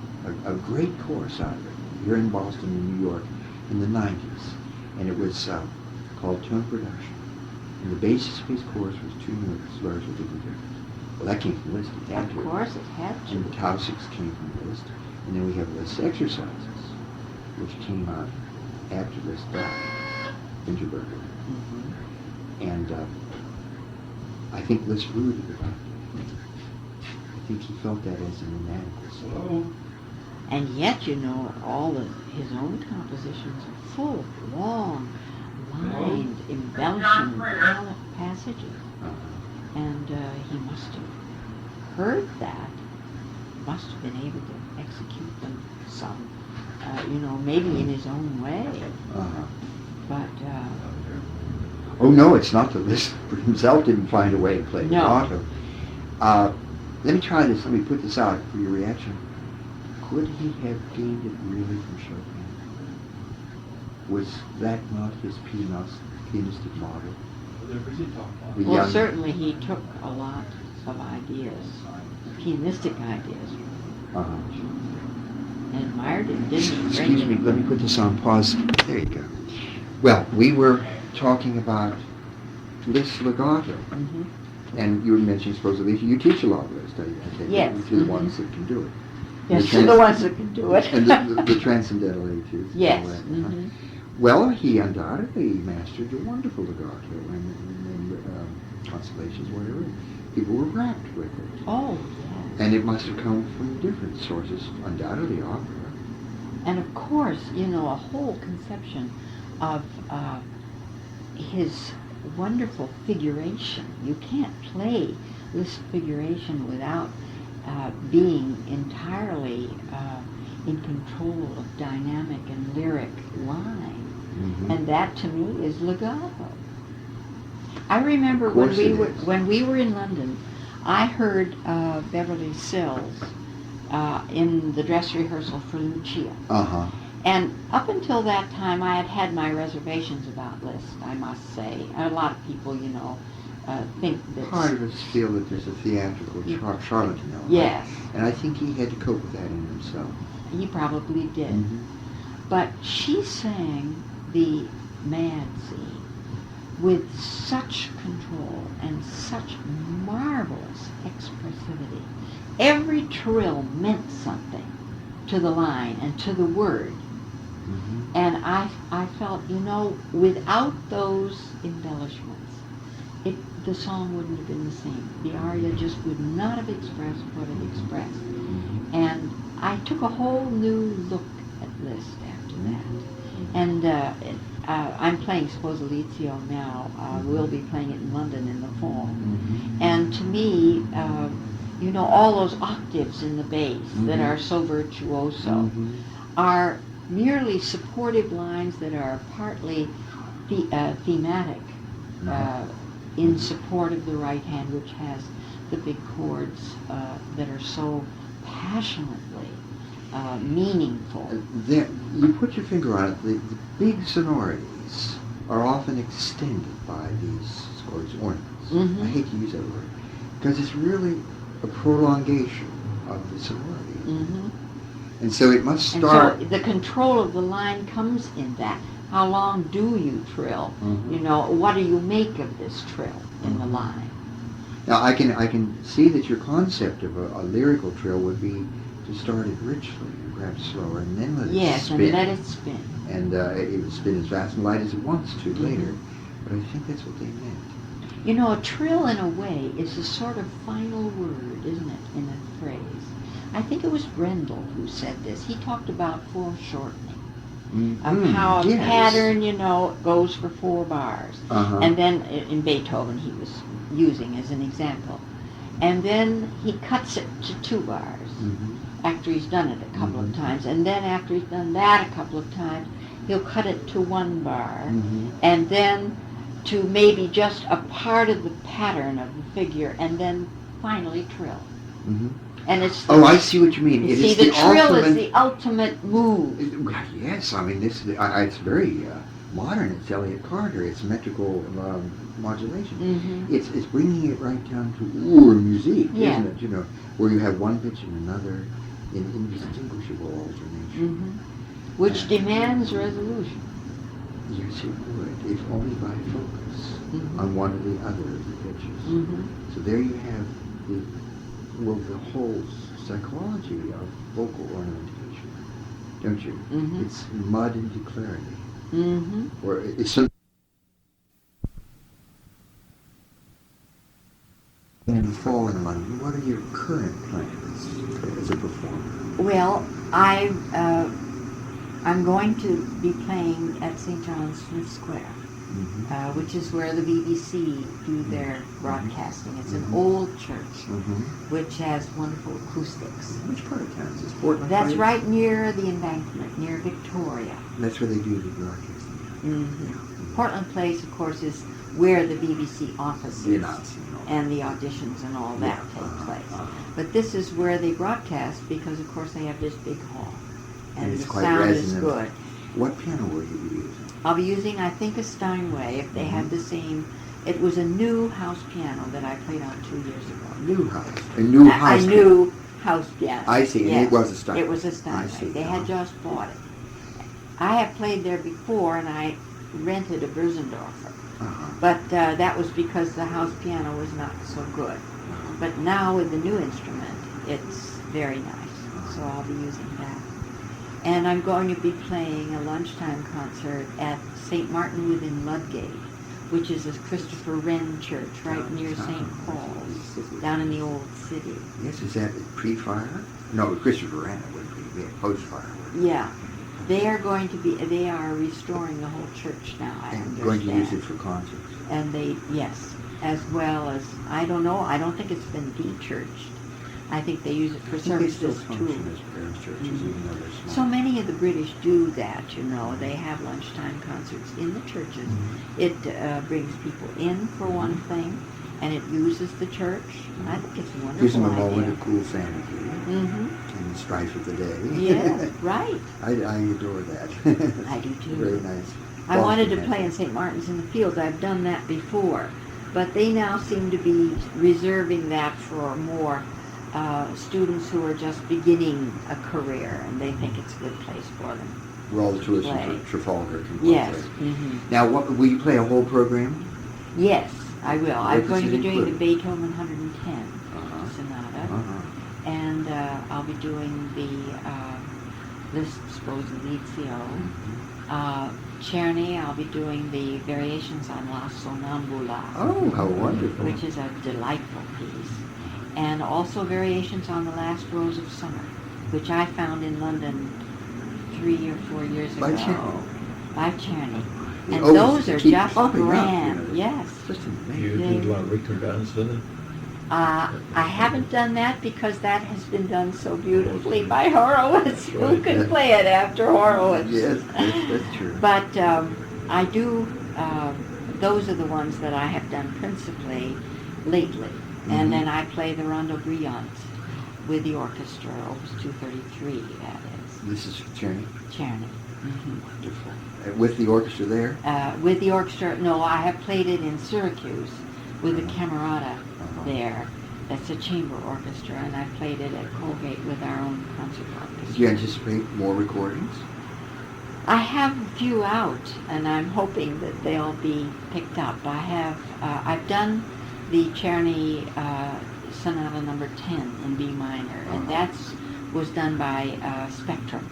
a great course out of it here in Boston and New York in the 90s. And it was called Tone Production. And the basis of his course was 2 note slurs with different difference. Well, that came from Liszt. It had to. Of course, it had to. And the Tausics came from Liszt. And then we have Liszt exercises, which came out after Liszt died, Fingerberger. And I think Liszt rooted about it. I think he felt that as an inadequacy. And yet, you know, his own compositions are full of long, lined, embellishing passages. And he must have heard that, must have been able to execute them some, maybe in his own way. But, oh no, it's not that Liszt himself didn't find a way to play legato. Let me try this. Let me put this out for your reaction. Could he have gained it really from Chopin? Was that not his pianistic model? well, certainly he took a lot of ideas, pianistic ideas, and admired it, didn't he? Excuse me, let me put this on pause. There you go. Well, we were talking about Liszt's legato. And you were mentioning supposedly you teach a lot of Liszt. I take Yes. it to the ones that can do it. Yes, to the ones that can do it. And the transcendental etudes. Yes. Well, he undoubtedly mastered a wonderful legato and constellations, whatever. People were rapt with it. Oh, yes. And it must have come from different sources, undoubtedly opera. And of course, a whole conception of his wonderful figuration. You can't play Liszt figuration without being entirely in control of dynamic and lyric line. Mhm. And that to me is legato. I remember Of course it is. when we were in London, I heard Beverly Sills in the dress rehearsal for Lucia. Uh-huh. And up until that time, I had had my reservations about Liszt, I must say. A lot of people, think that... Part of us feel that there's a theatrical charlatan element. Yes. And I think he had to cope with that in himself. He probably did. Mhm. But she sang the Mad Scene with such control and such marvelous expressivity. Every trill meant something to the line and to the word. Mhm. And I felt, without those embellishments, the song wouldn't have been the same. The aria just would not have expressed what it expressed. Mhm. And I took a whole new look at Liszt after that. And I'm playing Sposalizio now. We'll be playing it in London in the fall. Mhm. And to me, all those octaves in the bass that Mhm. are so virtuoso Mhm. are merely supportive lines that are partly thematic in support of the right hand, which has the big chords that are so passionately meaningful. You put your finger on it. The big sonorities are often extended by these ornaments. Mhm. I hate to use that word because it's really a prolongation of the sonority. Mm-hmm. And so it must And start. so the control of the line comes in that. How long do you trill? Mhm. What do you make of this trill in the Mhm. line? Now I can see that your concept of a lyrical trill would be to start it richly and perhaps slower, and then let it Yes, spin. and let it spin. And it would spin as fast and light as it wants to Mhm. later. But I think that's what they meant. A trill in a way is a sort of final word, isn't it, in a phrase? I think it was Brendel who said this. He talked about foreshortening. Of how a Yes. pattern, goes for 4 bars. Uh-huh. And then in Beethoven he was using as an example. And then he cuts it to 2 bars Mhm. after he's done it a couple of Mhm. times. And then after he's done that a couple of times, he'll cut it to 1 bar. Mhm. And then to maybe just a part of the pattern of the figure, and then finally trill. Mhm. And it's Oh, I see what you mean. It see, is the trill ultimate. is the ultimate move. Yes, I mean it's very modern. It's Elliott Carter. It's metrical modulation. Mm-hmm. It's bringing it right down to musique, Yeah. isn't it? Where you have one pitch and another in indistinguishable alternation. Mm-hmm. Which demands resolution. Yes, it would, if only by focus Mhm. on one or the other of the pitches. Mm-hmm. So there you have the whole psychology of vocal ornamentation, don't you? Mhm. It's mud into clarity. Mm-hmm. Or it's some. In the fall in London, what are your current plans as a performer? Well, I'm going to be playing at St. John's Smith Square, Mm-hmm. which is where the BBC do their broadcasting. It's an Mhm. old church, Mm-hmm. which has wonderful acoustics. Which part of town is this? Portland That's Place? right near the embankment, near Victoria. That's where they do the broadcasting. Mm-hmm. Portland Place, of course, is where the BBC office The is, announcing and all. and the auditions and all that Yeah, take place. uh-huh. But this is where they broadcast because, of course, they have this big hall, and it's the quite sound is resonant. good. What piano will you be using? I'll be using, I think, a Steinway. If they have the same, it was a new house piano that I played on 2 years ago. New house. A new house. A new house piano. I see, and Yes. it was a Steinway. It was a I Steinway. see, They had uh-huh. just bought it. I have played there before, and I rented a Bösendorfer. Uh-huh. But that was because the house piano was not so good. But now with the new instrument, it's very nice. So I'll be using that. And I'm going to be playing a lunchtime concert at St. Martin within Ludgate, which is a Christopher Wren church right near St. Paul's, down in the old city. Yes, is that pre-fire? No, Christopher Wren wouldn't be. Post-fire. Yeah. They are restoring the whole church now, I And understand. going to use it for concerts. And yes, as well as, I don't know, I don't think it's been de-churched, I think they use it for I think they still services function too. as parish churches, even though they're small. So many of the British do that, you know. They have lunchtime concerts in the churches. Mhm. It brings people in, for one thing, and it uses the church. I think it's a wonderful Gives them a idea. moment of cool sanity Mm-hmm. in the strife of the day. Yes, right. I adore that. I do too. Very nice. I wanted to Boston play in has St. Martin's in the Fields. I've done that before. But they now seem to be reserving that for more students who are just beginning a career, and they think it's a good place for them. where all the tourists Play. from Trafalgar can play. Yes. Mm-hmm. Now, will you play a whole program? Yes, I will. I'm does going to it be doing the include? Beethoven 110 Uh-huh. sonata, Uh-huh. and I'll be doing the Liszt Sposalizio. Czerny, I'll be doing the variations on La Sonnambula, Oh, how wonderful. which is a delightful piece, and also variations on the Last Rose of Summer, which I found in London 3 or 4 years By ago. Czerny. By Czerny. The And odes those that are keep just popping up, grand. you know. Yes. Just You amazing. do a lot of Richter dance, didn't it? I haven't done that because that has been done so beautifully by Horowitz. Who Right. could play it after Horowitz? Yes, that's true. But I do, those are the ones that I have done principally lately. Mhm. And then I play the Rondo Brillante with the orchestra, Opus 233, that is. This is Czerny. Czerny. Wonderful. With the orchestra there? With the orchestra, no, I have played it in Syracuse with the Camerata Uh-huh. there. That's a chamber orchestra, and I played it at Colgate with our own concert Do orchestra. you anticipate more recordings? I have a few out, and I'm hoping that they'll be picked up. I've done the Czerny Sonata Number 10 in B minor, and that was done by Spectrum.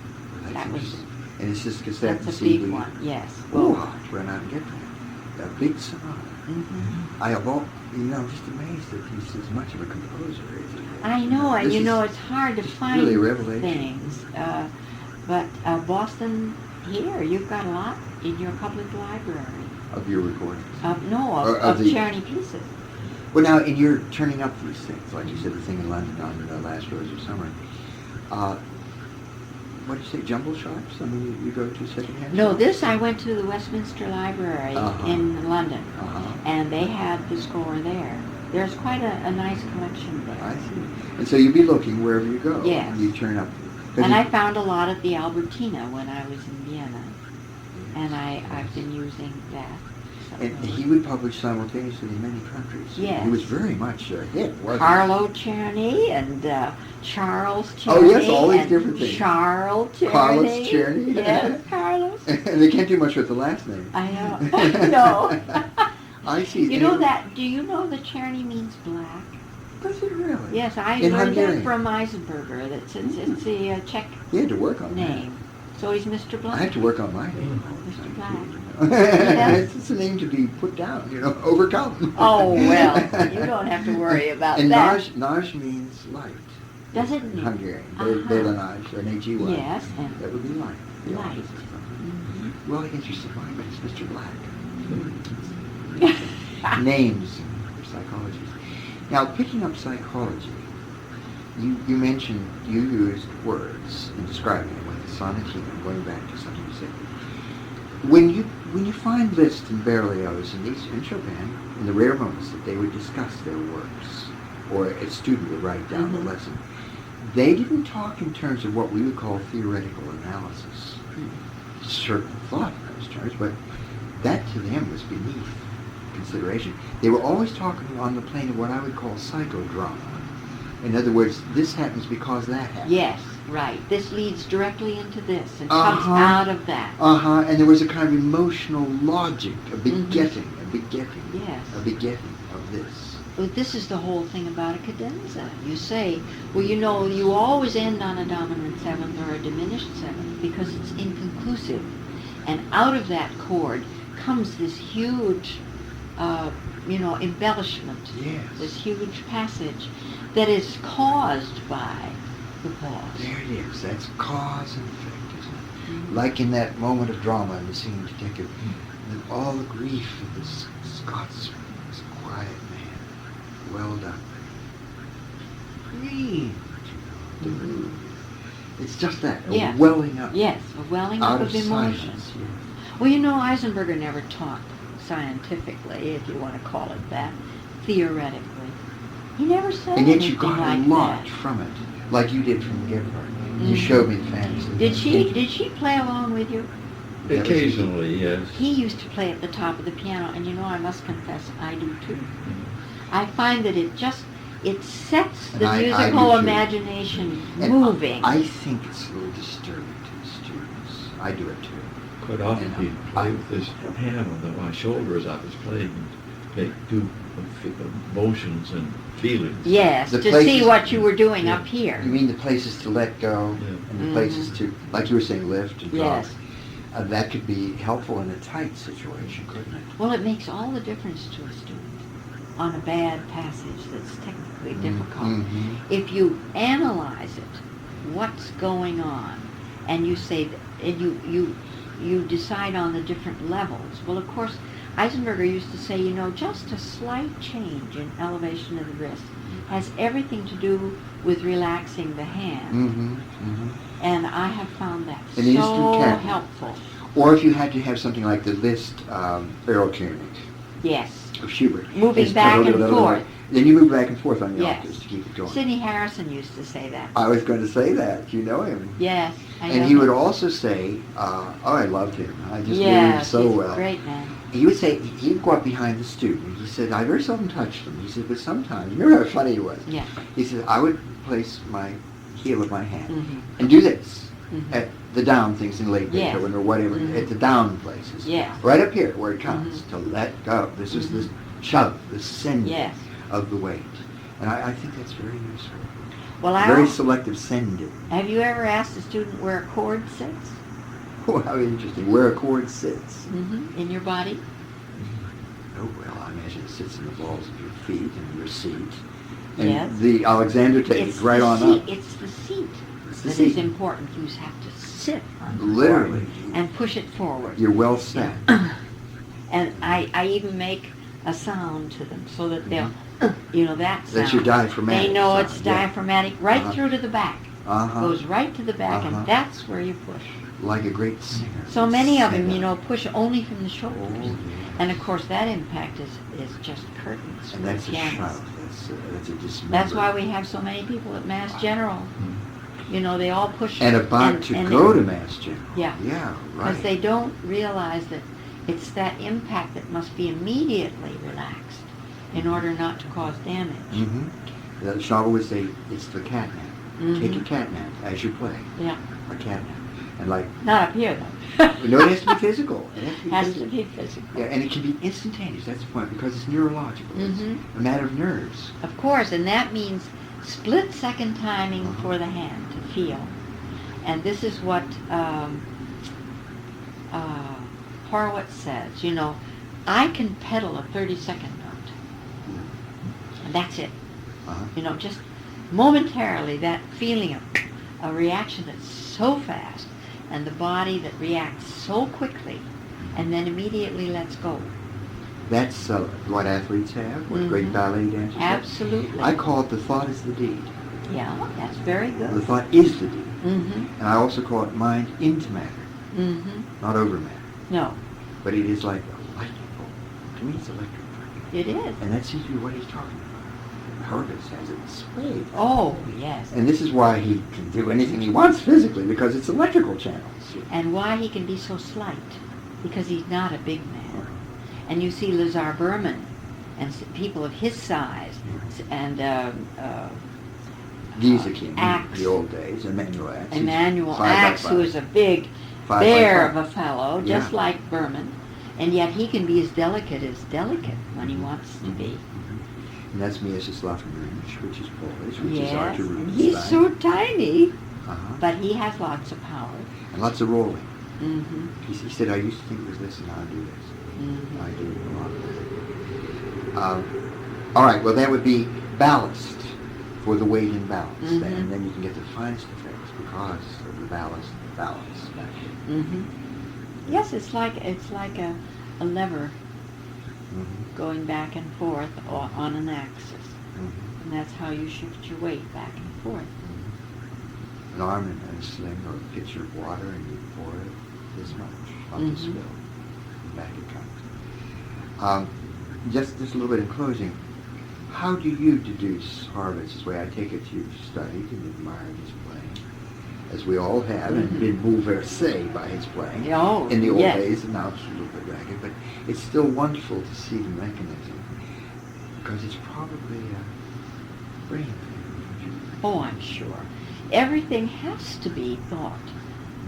That's That was interesting. And it's just cassette that's a and CD. big one. Yes. Oh, I'll have to run out and get that. A big sonata. Mhm. I have I'm just amazed that he's as much of a composer as he is. I know, and This you is know, it's hard to just find really a revelation. things. But Boston, here, you've got a lot in your public library. Of your recordings. No, Or of the- Czerny pieces. Well, now, and you're turning up these things, like you said, the thing in London on the Last Rose of Summer. What did you say, jumble shops? I mean, you go to secondhand No, shops? this I went to the Westminster Library Uh-huh. in London, Uh-huh. and they had the score there. There's quite a nice collection I there. see. And so you'll be looking wherever you go. Yes. You turn up. 'cause And you- I found a lot at the Albertina when I was in Vienna, and I've been using that. And he would publish simultaneously in many countries. Yes. He was very much a hit, wasn't Carlo Czerny and Charles Czerny. Oh, yes, all these and different things. Charles Czerny. Carlos Czerny. Yes, Carlos. he? And they can't do much with the last name. I know. No. I see. You know that? Do you know that Czerny means black? Does it really? Yes, I In learned Hungarian? that from Eisenberger. It's a Czech He had to work on name. So he's Mr. that. Black. I have to work on my name. Mr. Black. It's just a name to be put down, overcome. Oh, well, you don't have to worry about and that. Naj means light. Does it In mean? Hungarian. Uh-huh. Belanaj, or Nagy. Yes, and That would be light. The Light. opposite. Mhm. Well, interesting. Why, but it's Mr. Black. Names for psychologists. Now, picking up psychology, you mentioned you used words in describing it, like the sonatine. I'm going back to something you said. When you find Liszt and Berlioz and Chopin, in the rare moments that they would discuss their works, or a student would write down the Mhm. lesson, they didn't talk in terms of what we would call theoretical analysis. Certainly thought in those terms, but that to them was beneath consideration. They were always talking on the plane of what I would call psychodrama. In other words, this happens because that happens. Yes, right. This leads directly into this and comes Uh-huh. out of that. And there was a kind of emotional logic, a Mhm. begetting Yes. of this. Well, this is the whole thing about a cadenza. You say, well, you always end on a dominant seventh or a diminished seventh because it's inconclusive. And out of that chord comes this huge, embellishment, Yes. this huge passage that is caused by the pause. There it is. That's cause and effect, isn't it? Mhm. Like in that moment of drama in the scene detective, and all the grief of this Scotsman, this quiet man. Well done. scream to move. It's just that, a Yes. welling up Yes, a welling out up of of emotion. silence. Well, you know, Eisenberger never taught scientifically, if you want to call it that, theoretically. He never said And yet anything you got like a lot that. from it, like you did from Gebhardt. You Mhm. showed me the fantasy. Did she play along with you? Occasionally, yes. He used to play at the top of the piano, and you know, I must confess, I do too. I find that it sets And the I do musical too. imagination And moving. I think it's a little disturbing to the students. I do it too. Quite often And, he'd play with his hand on my shoulder as I was playing and do motions and feelings. Yes, The to see places- what you were doing Yeah. up here. You mean the places to let go Yeah. and the Mhm. places to, like you were saying, lift and drop? Yes. That could be helpful in a tight situation, couldn't it? Well, it makes all the difference to a student on a bad passage that's technically difficult. Mhm. If you analyze it, what's going on, and you say, and you decide on the different levels. Well, of course, Eisenberger used to say, you know, just a slight change in elevation of the wrist has everything to do with relaxing the hand. Mm-hmm. Mm-hmm. And I have found that An instant so cat. helpful. Or if you had to have something like the Liszt Erlkönig Yes. of Schubert. Moving It's back and forth. Then you move back and forth on the Yes. octaves to keep it going. Sidney Harrison used to say that. I was going to say that. You know him. Yes. I And know he him. would also say, oh, I loved him. I just knew him Yes, so he's well. a great man. He would say, he'd go up behind the student. He said, I very seldom touched them. He said, but sometimes, remember how funny he was? Yeah. He said, I would place my heel of my hand Mhm. and do this Mhm. at the down things in late Yes. Beethoven or whatever, Mhm. at the down places. Yes. Right up here where it comes, Mhm. to let go. This is the Mhm. shove, the sending Yes. of the weight. And I think that's very useful. Well, I Very also, selective sending. have you ever asked a student where a chord sits Oh, how interesting. Where a chord sits. in your body? Oh, well, I imagine it sits in the balls of your feet and your seat. And Yes. the Alexander takes right the on seat. up. It's the seat It's the that is seat. important. You have to sit on the Literally. chord and push it forward. You're well set. And I even make a sound to them so that they'll, you know, that sound. That's your diaphragmatic They know sound, it's yeah. diaphragmatic right Uh-huh. through to the back. Uh-huh. Goes right to the back, Uh-huh. and that's where you push. Like a great singer. So many of them, Singer. you know, push only from the shoulders. Oh, yeah. And of course, that impact is just curtains for And that's the a pianist. shout. That's a dismember. That's why we have so many people at Mass General. You know, they all push. And about to and go they- to Mass General. Yeah. Yeah, Because right. they don't realize that it's that impact that must be immediately relaxed in order not to cause damage. Mm-hmm. The Shava would say, it's the cat nap. Mhm. Take a cat nap as you play. Yeah. A cat nap. And like, Not up here, though. no, it has to be physical. It has to be Has physical. to be physical. Yeah, and it can be instantaneous. That's the point, because it's neurological. Mhm. It's a matter of nerves. Of course, and that means split-second timing Uh-huh. for the hand to feel. And this is what Horowitz says, you know, I can pedal a 30-second note. And that's it. Uh-huh. You know, just momentarily that feeling of a reaction that's so fast and the body that reacts so quickly and then immediately lets go. That's what athletes have, what great Mhm. ballet dancers have. Absolutely. I call it the thought is the deed. Yeah, that's very The good. thought is the deed. Mm-hmm. And I also call it mind into matter, Mm-hmm. not over matter. No, But it is like a lightning bolt. To me, it's electrifying. it is. And that seems to be what he's talking about. Harvest has it sprayed. Oh, yes. And this is why he can do anything he wants physically, because it's electrical channels. And why he can be so slight, because he's not a big man. And you see Lazar Berman and people of his size and Gieseking, Axe. the old days, Emmanuel Axe. He's Emmanuel 5 by Axe, 5. who is a big 5 by bear 5. of a fellow, just Yeah. like Berman, and yet he can be as delicate when he wants to be. And that's Mieczysław Rynch, which is Polish, which is Yes, Artur and he's Rubinstein. so tiny, Uh-huh. but he has lots of power. And lots of rolling. Mm-hmm. He said, I used to think it was this, and now I do this. Mm-hmm. I do a lot of that. All right, well, that would be ballast for the weight in balance. Mhm. And then you can get the finest effects because of the balance. Mm-hmm. Yes, it's like a lever Mm-hmm. going back and forth on an axis. Mm-hmm. And that's how you shift your weight back and forth. An arm and a sling or a pitcher of water, and you pour it this much on the spill. And back it comes. Just a little bit in closing. How do you deduce Harvey's way? I take it you've studied and admired his playing, as we all have, and been bouleversé by his playing Oh, in the old yes. days, and now it's a little bit ragged, but it's still wonderful to see the mechanism, because it's probably a brain thing. Oh, I'm sure. Everything has to be thought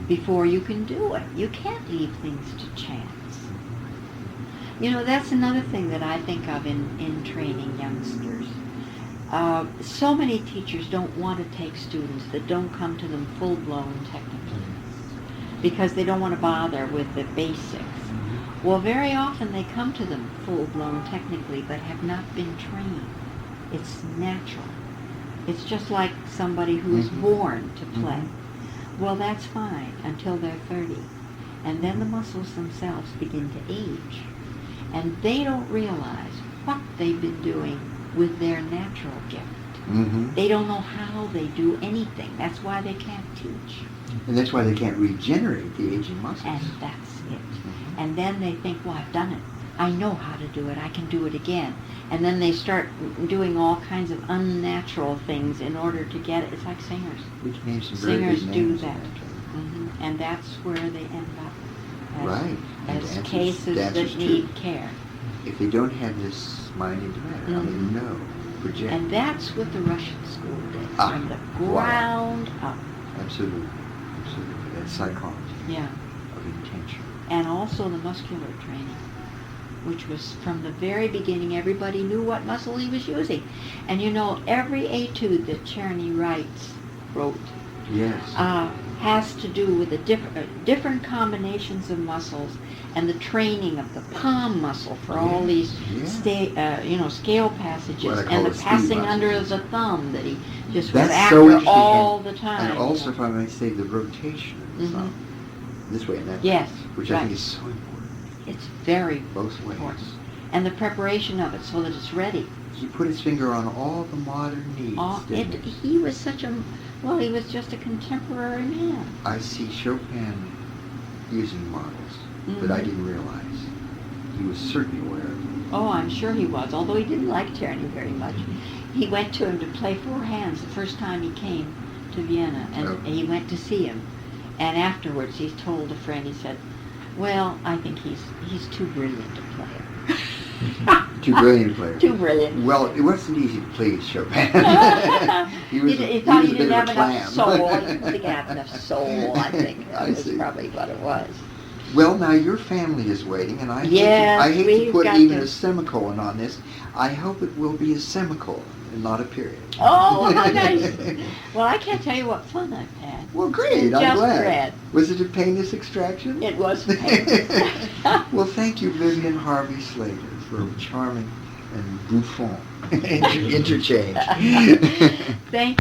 before you can do it. You can't leave things to chance. You know, that's another thing that I think of in training youngsters. So many teachers don't want to take students that don't come to them full-blown technically because they don't want to bother with the basics. Well, very often they come to them full-blown technically but have not been trained. It's natural. It's just like somebody who is born to play. Well, that's fine until they're 30. And then the muscles themselves begin to age. And they don't realize what they've been doing with their natural gift. They don't know how they do anything. That's why they can't teach. And that's why they can't regenerate the aging muscles. And that's it. And then they think, well, I've done it. I know how to do it. I can do it again. And then they start doing all kinds of unnatural things in order to get it. It's like singers. Which names some very Singers big do names that. And that's where they end up as, Right. And as dancers- cases dancers that too. need care. If they don't have this mind into matter, how they know, project. And that's what the Russian school did, Ah, from the wow. ground up. Absolutely. Absolutely. That's psychology Yeah. of intention. And also the muscular training, which was from the very beginning, everybody knew what muscle he was using. And you know, every etude that Czerny wrote Yes. has to do with the different combinations of muscles and the training of the palm muscle for all these scale passages What I call and the the ski passing muscles. under the thumb that he just That's was so after interesting. all the time. And also, if I may say, the rotation of the thumb. This way and that Yes, way. Which I right. think is so important. It's very Both ways. important. And the preparation of it so that it's ready. He put his finger on all the modern needs. didn't he? He was such a, well, he was just a contemporary man. I see Chopin using models that I didn't realize. He was certainly aware of them. Oh, I'm sure he was, although he didn't like Czerny very much. He went to him to play four hands the first time he came to Vienna, and he went to see him. And afterwards he told a friend, he said, well, I think he's too brilliant a player. Too brilliant a player. Too brilliant. Well, it wasn't easy to please Chopin. he He thought he was a bit didn't of have a enough clam. soul. He didn't think he had enough soul, I think. I That was see. probably what it was. Well, now your family is waiting, and I Yes, hate to we've put got even to- a semicolon on this. I hope it will be a semicolon and not a period. Oh, how nice. Well, I can't tell you what fun I've had. Well, great. I'm Just glad. great. Was it a painless extraction? It was Well, thank you, Vivien Harvey Slater, for a charming and bouffant interchange. Thank